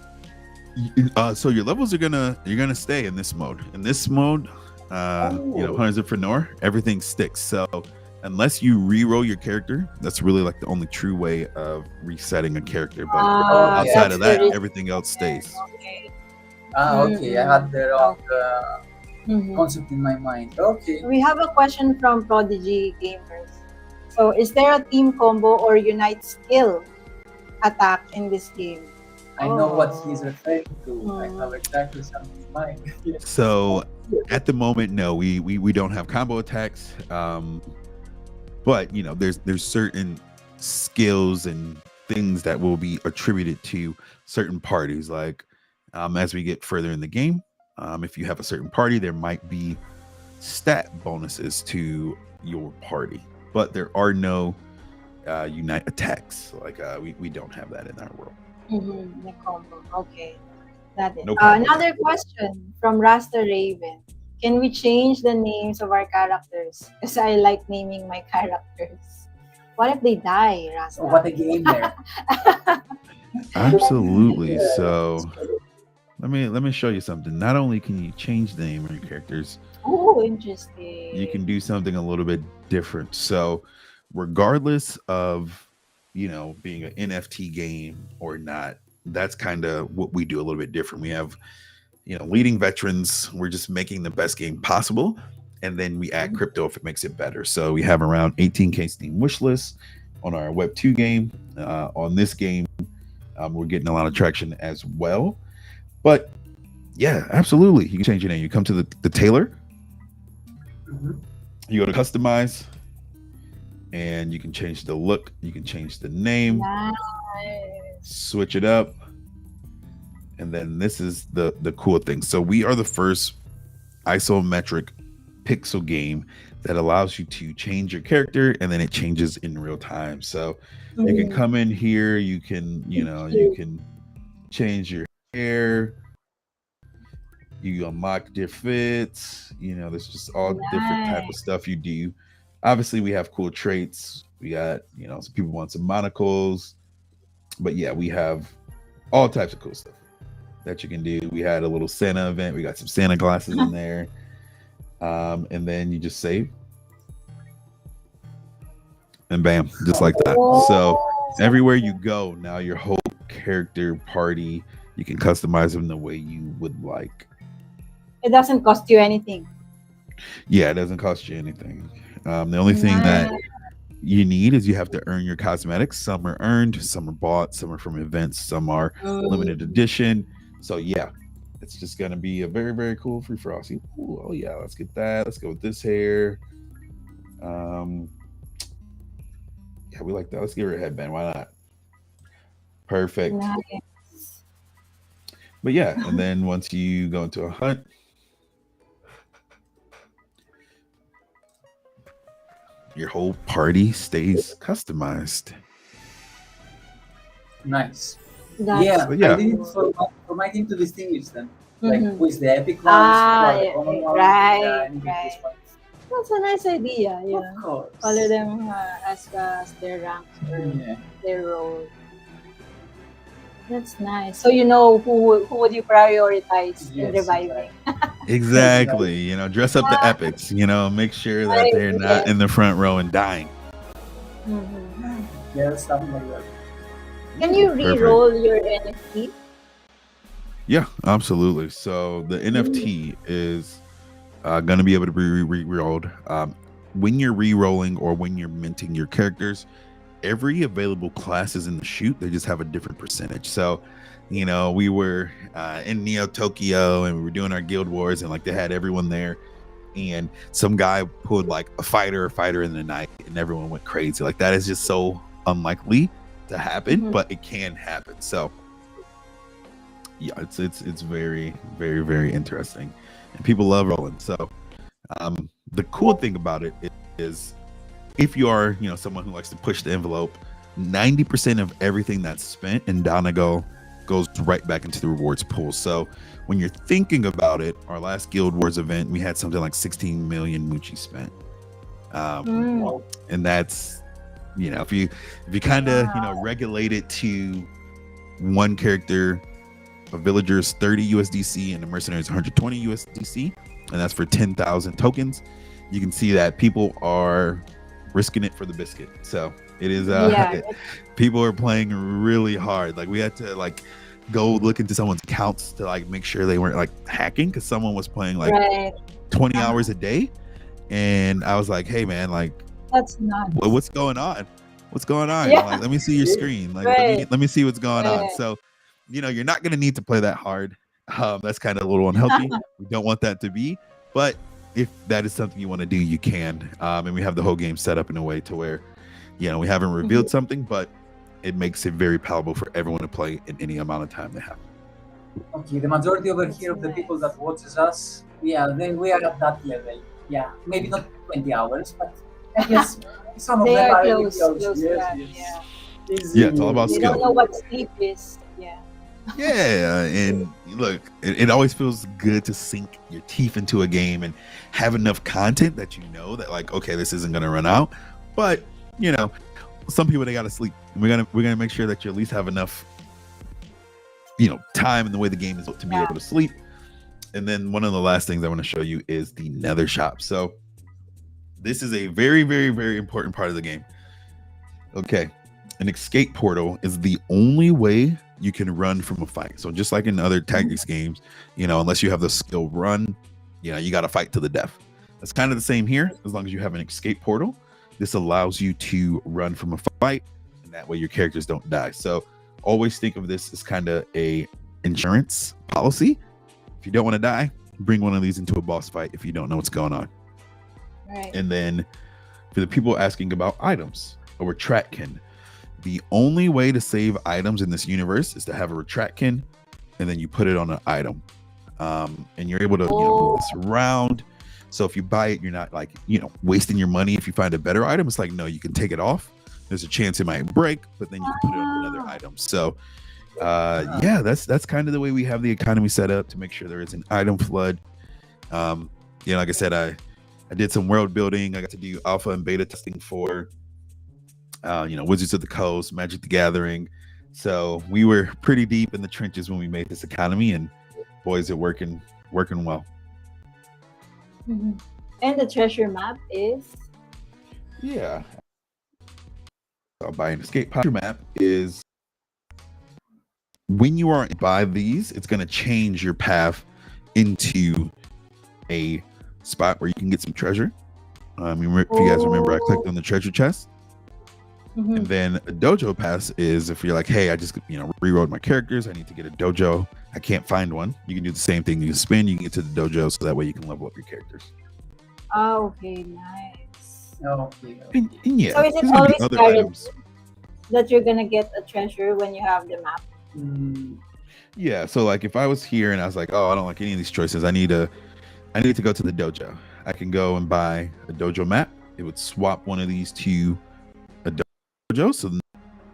So your levels you're gonna stay in this mode. In this mode, Hunters of Faenora, everything sticks. So unless you re-roll your character, that's really like the only true way of resetting a character. But outside That's of that, the everything else stays. Okay. Okay, I had the wrong Mhm. concept in my mind. Okay. We have a question from Prodigy Gamers. So, is there a team combo or unite skill attack in this game? I know what he's referring to. I have Mm. exactly something in mind. So at the moment, no, we don't have combo attacks. But there's certain skills and things that will be attributed to certain parties. Like as we get further in the game, if you have a certain party, there might be stat bonuses to your party, but there are no unite attacks. Like we don't have that in our world. The combo. Okay. That is. No combo Another attack. question from Rasta Raven. Can we change the names of our characters? Because I like naming my characters. What if they die, Rasta? Oh, what a gamer. Absolutely. So let me show you something. Not only can you change the name of your characters, Oh, interesting. you can do something a little bit different. So regardless of being an NFT game or not, that's kind of what we do a little bit different. We have leading veterans. We're just making the best game possible, and then we add crypto if it makes it better. So we have around 18K Steam wish lists on our Web 2 game. On this game, we're getting a lot of traction as well. But yeah, absolutely, you can change your name. You come to the tailor, you go to customize, and you can change the look, you can change the name, Nice. switch it up. And then this is the cool thing. So we are the first isometric pixel game that allows you to change your character, and then it changes in real time. So you can come in here, you can you can change your hair, you unlock different fits, there's just all different type of stuff you do. Obviously we have cool traits. We got some people want some monocles, but yeah, we have all types of cool stuff that you can do. We had a little Santa event. We got some Santa glasses in there. And then you just save. And bam, just like that. So everywhere you go, now your whole character party, you can customize them the way you would like. It doesn't cost you anything. Yeah, it doesn't cost you anything. The only thing that you need is you have to earn your cosmetics. Some are earned, some are bought, some are from events, some are limited Mm, edition. So yeah, it's just gonna be a very, very cool free for all. See, ooh, oh yeah, let's get that. Let's go with this hair. Um, yeah, we like that. Let's give her a headband. Why not? Perfect. nice. But yeah, and then once you go into a hunt, your whole party stays customized. Nice. That's Yeah, So I yeah, did it cool. for my team to distinguish them. Like, Mm-hmm. who is the epic ones, who Ah, are the common ones, yeah, right, and this right. one. That's a nice idea, you Of know. Follow course. them as their ranks or Yeah. their role. That's nice. So you know who would you prioritize in Yes, reviving? exactly. Exactly. exactly. Dress up the Ah, epics. Make sure that right, they're not yes. in the front row and dying. Mm-hmm. Yeah, something like that. Can Ooh, you perfect. re-roll your NFT? Yeah, absolutely. So the Mm. NFT is going to be able to be re-rolled. When you're re-rolling or when you're minting your characters, every available class is in the shoot. They just have a different percentage. So, we were in Neo Tokyo and we were doing our guild wars and like they had everyone there. And some guy pulled like a fighter in the night and everyone went crazy. Like that is just so unlikely to happen, Mm-hmm. but it can happen. So yeah, it's very, very, very interesting. And people love rolling. So the cool thing about it is if you are, someone who likes to push the envelope, 90% of everything that's spent in Donegal goes right back into the rewards pool. So when you're thinking about it, our last Guild Wars event, we had something like 16 million Muchi spent. Mm. Wow. And that's, if you kind of, regulate it to one character, a villager is 30 USDC and a mercenary is 120 USDC, and that's for 10,000 tokens. You can see that people are risking it for the biscuit. So it is Yeah, people are playing really hard. Like we had to like go look into someone's accounts to like make sure they weren't like hacking, because someone was playing like right. 20 Uh-huh. hours a day. And I was like, hey man, like That's nuts. what's going on? What's going on? Yeah, Like, let me see your Yeah. screen. Like, right, let me see what's going on. right. So, you're not gonna need to play that hard. That's kind of a little unhealthy. We don't want that to be, but if that is something you want to do, you can. And we have the whole game set up in a way to where, we haven't Mhm. revealed something, but it makes it very palatable for everyone to play in any amount of time they have. Okay, the majority over That's here of the people nice. that watches us, yeah, then we are at that level. Yeah, maybe not 20 hours, but I guess some of They them are are really close, close. close to Yes, that. yes. Yeah, Yeah, it's all about they Easy. don't skill. know what sleep is. Yeah. Yeah, and look, it always feels good to sink your teeth into a game and have enough content that you know that like, okay, this isn't gonna run out. But some people they gotta sleep. And we're gonna make sure that you at least have enough, time in the way the game is to be Yeah. able to sleep. And then one of the last things I want to show you is the Nether shop. So this is a very, very, very important part of the game. Okay. An escape portal is the only way you can run from a fight. So just like in other tactics games, unless you have the skill run, you got to fight to the death. That's kind of the same here. As long as you have an escape portal, this allows you to run from a fight, and that way your characters don't die. So always think of this as kind of a insurance policy. If you don't want to die, bring one of these into a boss fight if you don't know what's going on. Right. And then for the people asking about items, a retratkin. The only way to save items in this universe is to have a retratkin, and then you put it on an item, and you're able to move this around. So if you buy it, you're not like wasting your money. If you find a better item, it's like no, you can take it off. There's a chance it might break, but then you can put it on another item. So yeah, that's kind of the way we have the economy set up to make sure there is an item flood. Like I said, I did some world building. I got to do alpha and beta testing for Wizards of the Coast, Magic the Gathering. So we were pretty deep in the trenches when we made this economy, and boys, it working well. Mhm. And the treasure map is Yeah. So buy an escape pod map is when you are buy these, it's going to change your path into a spot where you can get some treasure. If you guys remember, I clicked on the treasure chest. Mm-hmm. And then a dojo pass is if you're like, hey, I just rewrote my characters. I need to get a dojo. I can't find one. You can do the same thing. You can spin. You can get to the dojo, so that way you can level up your characters. Oh, okay, nice. Okay. And yeah, So is it there's gonna be always other guaranteed items. that you're gonna get a treasure when you have the map? Mm, Yeah, so like if I was here and I was like, oh, I don't like any of these choices. I need to go to the dojo. I can go and buy a dojo map. It would swap one of these to a dojo, so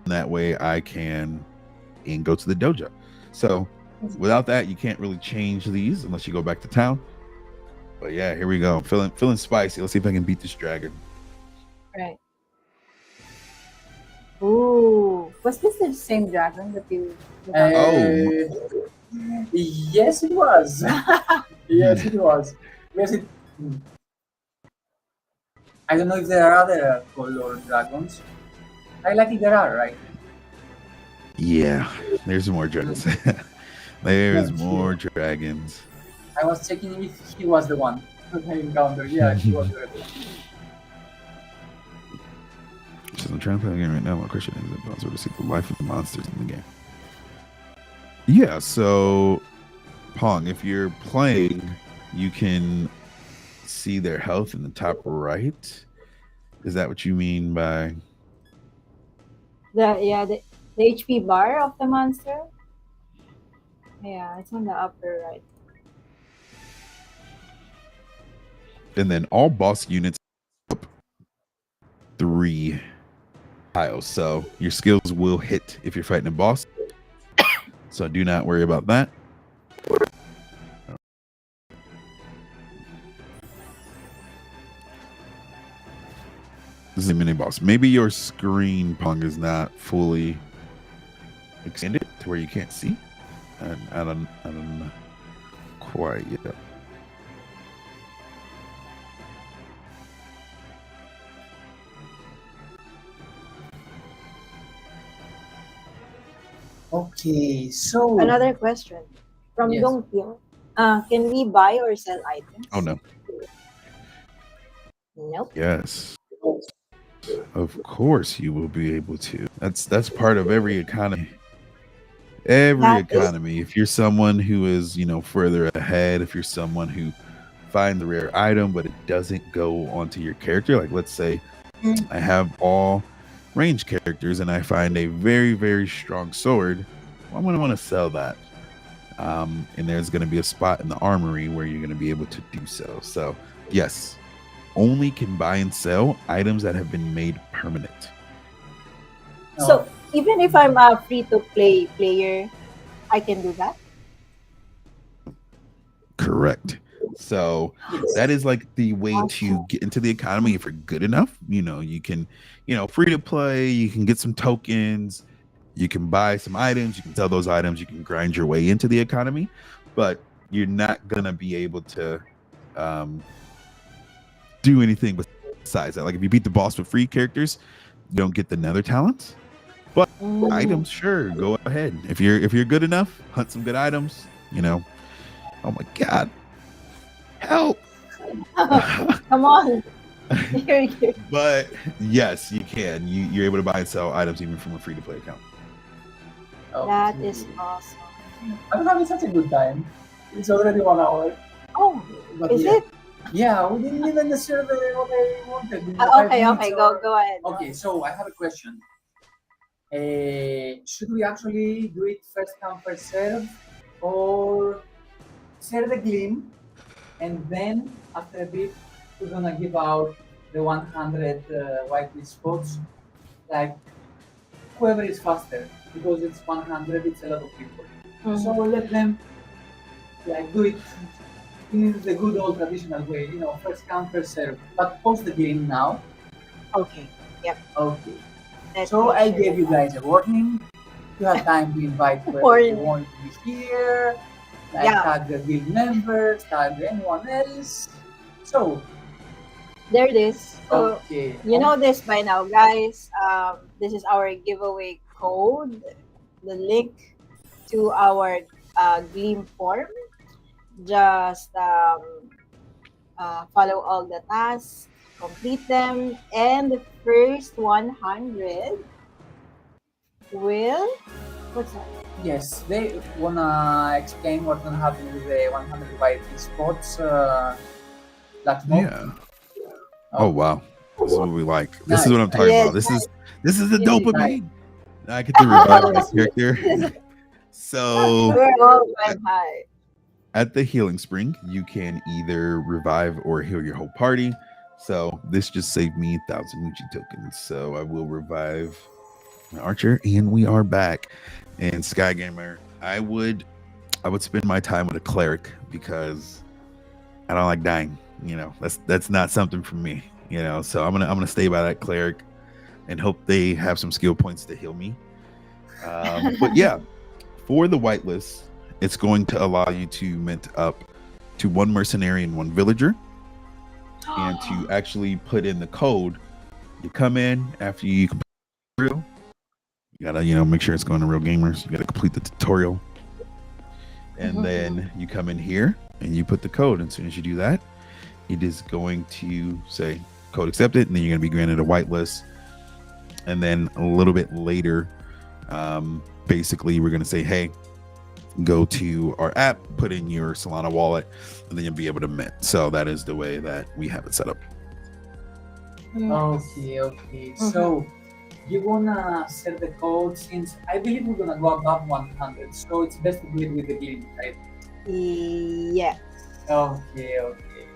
that way I can and go to the dojo. So without that, you can't really change these unless you go back to town. But yeah, here we go. Feeling spicy. Let's see if I can beat this dragon. Right. Ooh, was this the same dragon that you have? Oh. Yes, it was. Yes, it was. Yes, it. I don't know if there are other color dragons. I like it there are, right? Yeah, there's more dragons. There's Yeah, more sure. dragons. I was checking if he was the one that I encountered. Yeah, he was the one. So I'm trying to play the game right now. My question is about to see the life of the monsters in the game. Yeah, so Pong, if you're playing, you can see their health in the top right. Is that what you mean by? The HP bar of the monster. Yeah, it's on the upper right. And then all boss units up 3 tiles. So your skills will hit if you're fighting a boss. So do not worry about that. This is a mini boss. Maybe your screen, Pong, is not fully extended to where you can't see. And I don't know quite yet. Okay, so Another question from yes. Dongpyo. Can we buy or sell items? Oh no. Nope. Yes. Of course you will be able to. That's part of every economy. Every That is economy. If you're someone who is, further ahead, if you're someone who finds the rare item but it doesn't go onto your character, like let's say I have all range characters and I find a very, very strong sword, well, I'm going to want to sell that. And there's going to be a spot in the armory where you're going to be able to do so. So, yes, only can buy and sell items that have been made permanent. so. Even if I'm a free to play player, I can do that. Correct. So that is like the way to get into the economy if you're good enough. You can, free to play, you can get some tokens, you can buy some items, you can sell those items, you can grind your way into the economy, but you're not gonna be able to do anything besides that. Like if you beat the boss with free characters, you don't get the nether talents. But items, sure, go ahead. If you're good enough, hunt some good items, Oh my god. Help. Come on. Here. But yes, you can. You're able to buy and sell items even from a free to play account. That is awesome. I'm having such a good time. It's already 1 hour. Oh, But is yeah. it? Yeah, we didn't even serve what I wanted. in the Okay, 5 okay, minutes go or- go ahead. Go Okay, ahead. so I have a question. Should we actually do it first come first serve, or share the gleam, and then after a bit we're gonna give out the 100 whitelist spots, like whoever is faster, because it's 100, it's a lot of people. So let them like do it in the good old traditional way, first come first serve. But post the game now. Okay. Yep. Okay. Let So me I share gave you that. guys a warning. You have time to invite whoever you Warning. want to be here. Like Yeah. tag the guild members, tag anyone else. So There it is. So okay. you know this by now, guys. This is our giveaway code. The link to our Gleam form. Just follow all the tasks, complete them, and the first 100 will, what's that? Yes, they wanna explain what's gonna happen with the 100 white spots. Black smoke. Yeah. Oh Okay, wow. This is what we like. This is nice, what I'm talking nice, Yes, about. This is the nice. dopamine. I get to revive my Yes, yes. character. So we're all at, vibe high. at the healing spring, you can either revive or heal your whole party. So this just saved me 1,000 Muji tokens. So I will revive my archer, and we are back. And Sky Gamer, I would spend my time with a cleric because I don't like dying. That's not something for me. So I'm gonna stay by that cleric and hope they have some skill points to heal me. But yeah, for the whitelist, it's going to allow you to mint up to one mercenary and one villager, and to actually put in the code. You come in after you complete the tutorial. You gotta make sure it's going to real gamers. You gotta complete the tutorial, and then you come in here and you put the code. And as soon as you do that, it is going to say code accepted, and then you're going to be granted a whitelist. And then a little bit later, basically, we're going to say, hey, go to our app, put in your Solana wallet, and then you'll be able to mint. So that is the way that we have it set up. Okay, okay. So you wanna set the code since I believe we're gonna go above 100. So it's best to do it with the guild, right? Yeah. Okay, okay.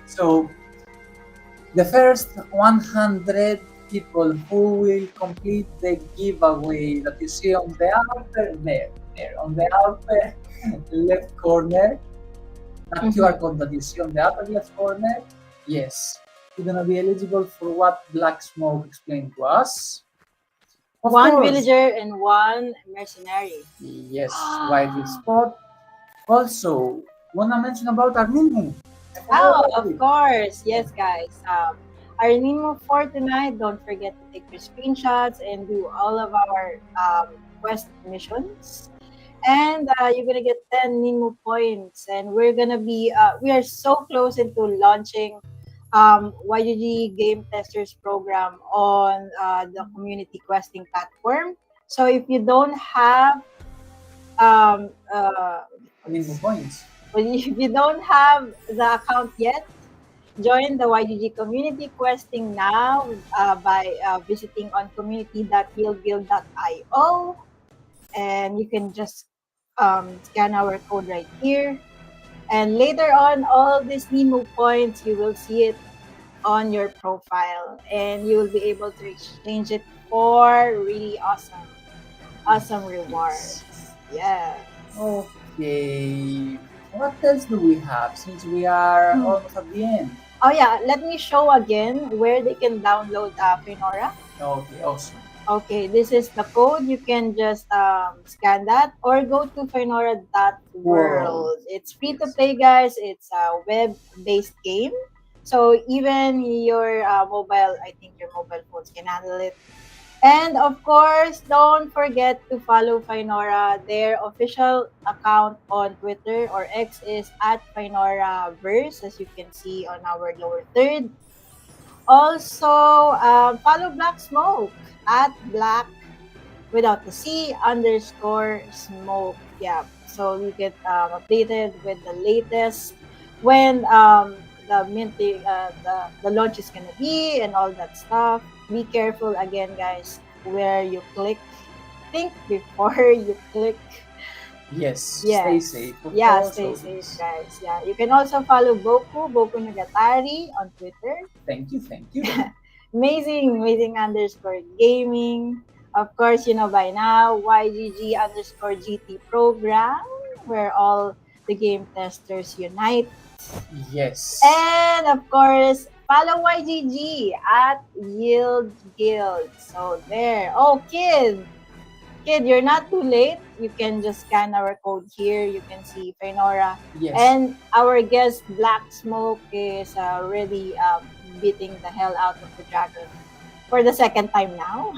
So the first 100 people who will complete the giveaway that you see on the upper there on the upper left corner, that QR code that you see on the upper left corner, yes, you're gonna be eligible for what Black Smoke explained to us. Of One course, villager and one mercenary. yes, white spot. Also, wanna mention about our menu. Oh, of course. Yes, guys. Our Nemo for tonight, don't forget to take your screenshots and do all of our quest missions. And you're going to get 10 Nemo points. And we're going to be, we are so close into launching YGG Game Testers program on the community questing platform. So if you don't have Minimum points. well, if you don't have the account yet, join the YGG community questing now by visiting on community.guildguild.io, and you can just scan our code right here. And later on, all these Nemo points, you will see it on your profile, and you will be able to exchange it for really awesome rewards. Yeah. Okay. What else do we have since we are almost at the end? Oh yeah, let me show again where they can download Faenora. Okay, awesome. Okay, this is the code. You can just scan that or go to faenora.world. It's free to play, guys. It's a web-based game. So even your mobile, I think your mobile phones can handle it. And of course, don't forget to follow Faenora. Their official account on Twitter or X is at FaenoraVerse, as you can see on our lower third. Also, follow Black Smoke at Black without the C underscore smoke. Yeah, so you get updated with the latest when the minting, the launch is gonna be and all that stuff. Be careful again, guys, where you click. Think before you click. Yes, stay Yes. safe. Of Yeah, course, stay always. safe, guys. Yeah, you can also follow Boku Nagatari on Twitter. Thank you, thank you. Amazing underscore gaming. Of course, you know by now, YGG underscore GT program, where all the game testers unite. Yes. And of course, follow YGG at Yield Guild. So there. Oh, kid, you're not too late. You can just scan our code here. You can see Faenora. Yes. And our guest Black Smoke is really beating the hell out of the dragon for the second time now.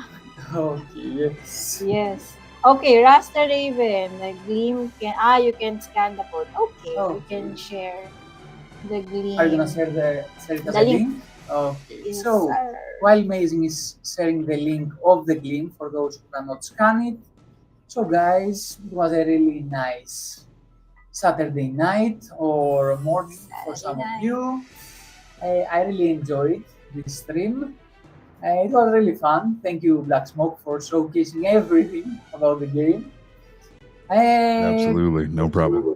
Okay, yes. Yes. Okay, Rasta Raven, the Gleam can you can scan the code. Okay, you Okay. can share the Gleam. Are you gonna share it as The a link. link? Okay, Yes, so sir. while Amazing is sharing the link of the game for those who cannot scan it, so guys, it was a really nice Saturday night or morning for Saturday some of night. you. I really enjoyed this stream. It was really fun. Thank you, Black Smoke, for showcasing everything about the game. Uh, Absolutely, no problem.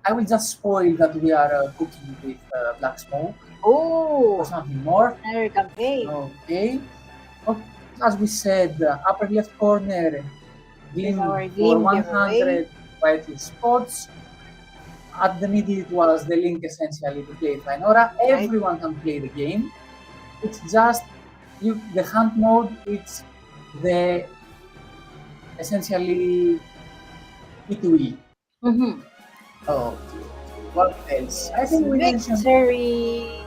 I will just spoil that we are cooking with Black Smoke for Oh, something more. another campaign. Okay. Oh, as we said, upper left corner, Is Gleam our for game giveaway. 100 whitelist spots. At the middle, it was the link essentially to play Faenora. Right? Everyone can play the game. It's just the hunt mode. It's the essentially E2E. Mm-hmm. Okay. What else? I Yes. think we mentioned Victory.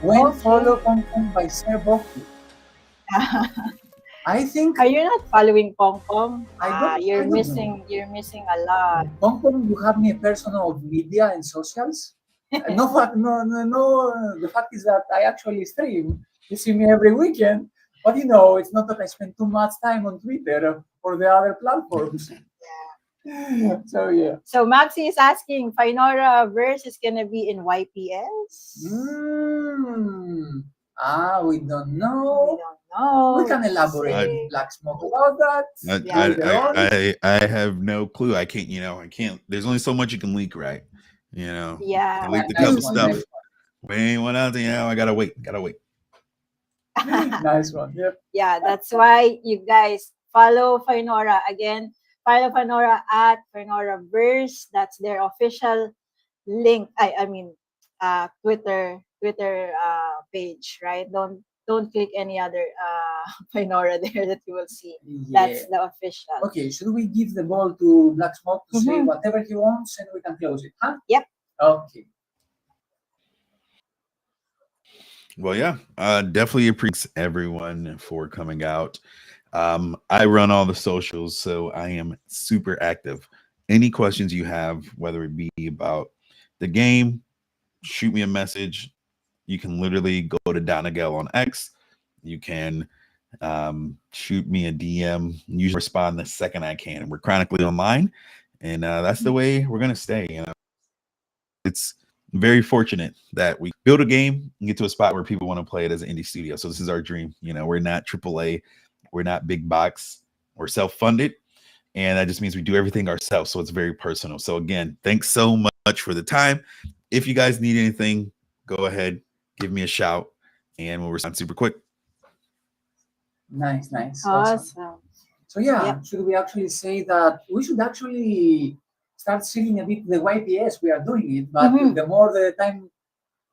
when Okay. follow Pong Pong by Sir Boku. I think Are you not following Pong Pong? I You're don't know. missing. You're missing a lot. Pong Pong, you have me a person of media and socials. No fact, no. The fact is that I actually stream. You see me every weekend, but it's not that I spend too much time on Twitter or the other platforms. So yeah. So Maxi is asking, Faenora verse is gonna be in YPS? Mm. We don't We know. don't know. We can Let's elaborate I, with see. Black Smoke about that I, Yeah. later I, on. I, I have no clue. I can't, I can't. There's only so much you can leak, right? Yeah. Can leak the Nice couple one, nice stuff. We ain't one out there. I gotta wait. Gotta wait. one. Nice one. Yep. Yeah, that's why you guys follow Faenora again. Follow Faenora at Faenora Verse. That's their official link. I mean, Twitter page, right? Don't click any other Faenora there that you will see. Yeah. That's the official. Okay, should we give the ball to Black Smoke to say Mhm. whatever he wants and we can close it, huh? Yep. Okay. Well, yeah, definitely appreciate everyone for coming out. I run all the socials, so I am super active. Any questions you have, whether it be about the game, shoot me a message. You can literally go to Donagel on X. You can shoot me a DM. Usually respond the second I can. We're chronically online, and that's the way we're gonna stay. It's very fortunate that we build a game and get to a spot where people want to play it as an indie studio. So this is our dream. We're not AAA, we're not big box, we're self-funded, and that just means we do everything ourselves. So it's very personal. So again, thanks so much for the time. If you guys need anything, go ahead, give me a shout, and we'll respond super quick. Nice, nice. Awesome. Awesome. So yeah, Yep. should we actually say that we should actually start seeing a bit the YPS? We are doing it, but Mhm. the more the time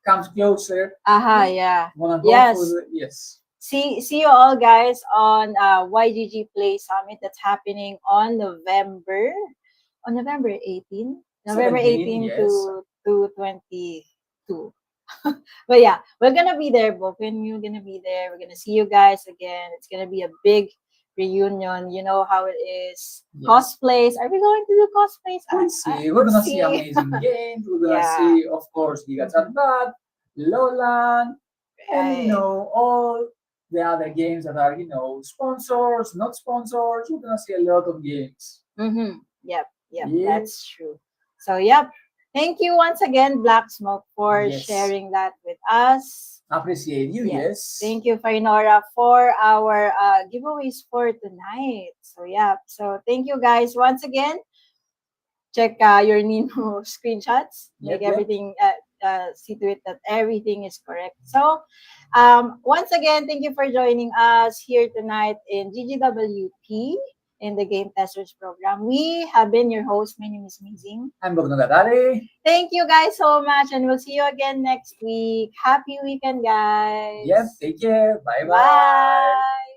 comes closer, Yeah. wanna go Yes. for the yes. See you all guys on YGG Play Summit that's happening on November 18, November 17, 18 yes. to 22. But yeah, we're gonna be there, Boken. You're gonna be there. We're gonna see you guys again. It's gonna be a big reunion. You know how it is. Yes. Cosplays. Are we going to do cosplays? We'll see. We're gonna see see. amazing games. We're gonna Yeah. see, of course, Giga Chat Bad, Lolan, and Right. all the other games that are sponsors, not sponsors. We're gonna see a lot of games. Mm-hmm. Yep. Yeah. That's true. So, yep. Thank you once again, Black Smoke, for Yes. sharing that with us. Appreciate you. Yes. Thank you, Fainora, for our giveaways for tonight. So, yeah. So, thank you guys once again. Check your Nino screenshots. Yep, Make yep. everything, see to it that everything is correct. So, once again, thank you for joining us here tonight in GGWP in the Game Testers program. We have been your host. My name is Mizing. I'm Bognogatari. Thank you guys so much, and we'll see you again next week. Happy weekend, guys. Yep. Take care. Bye bye. Bye.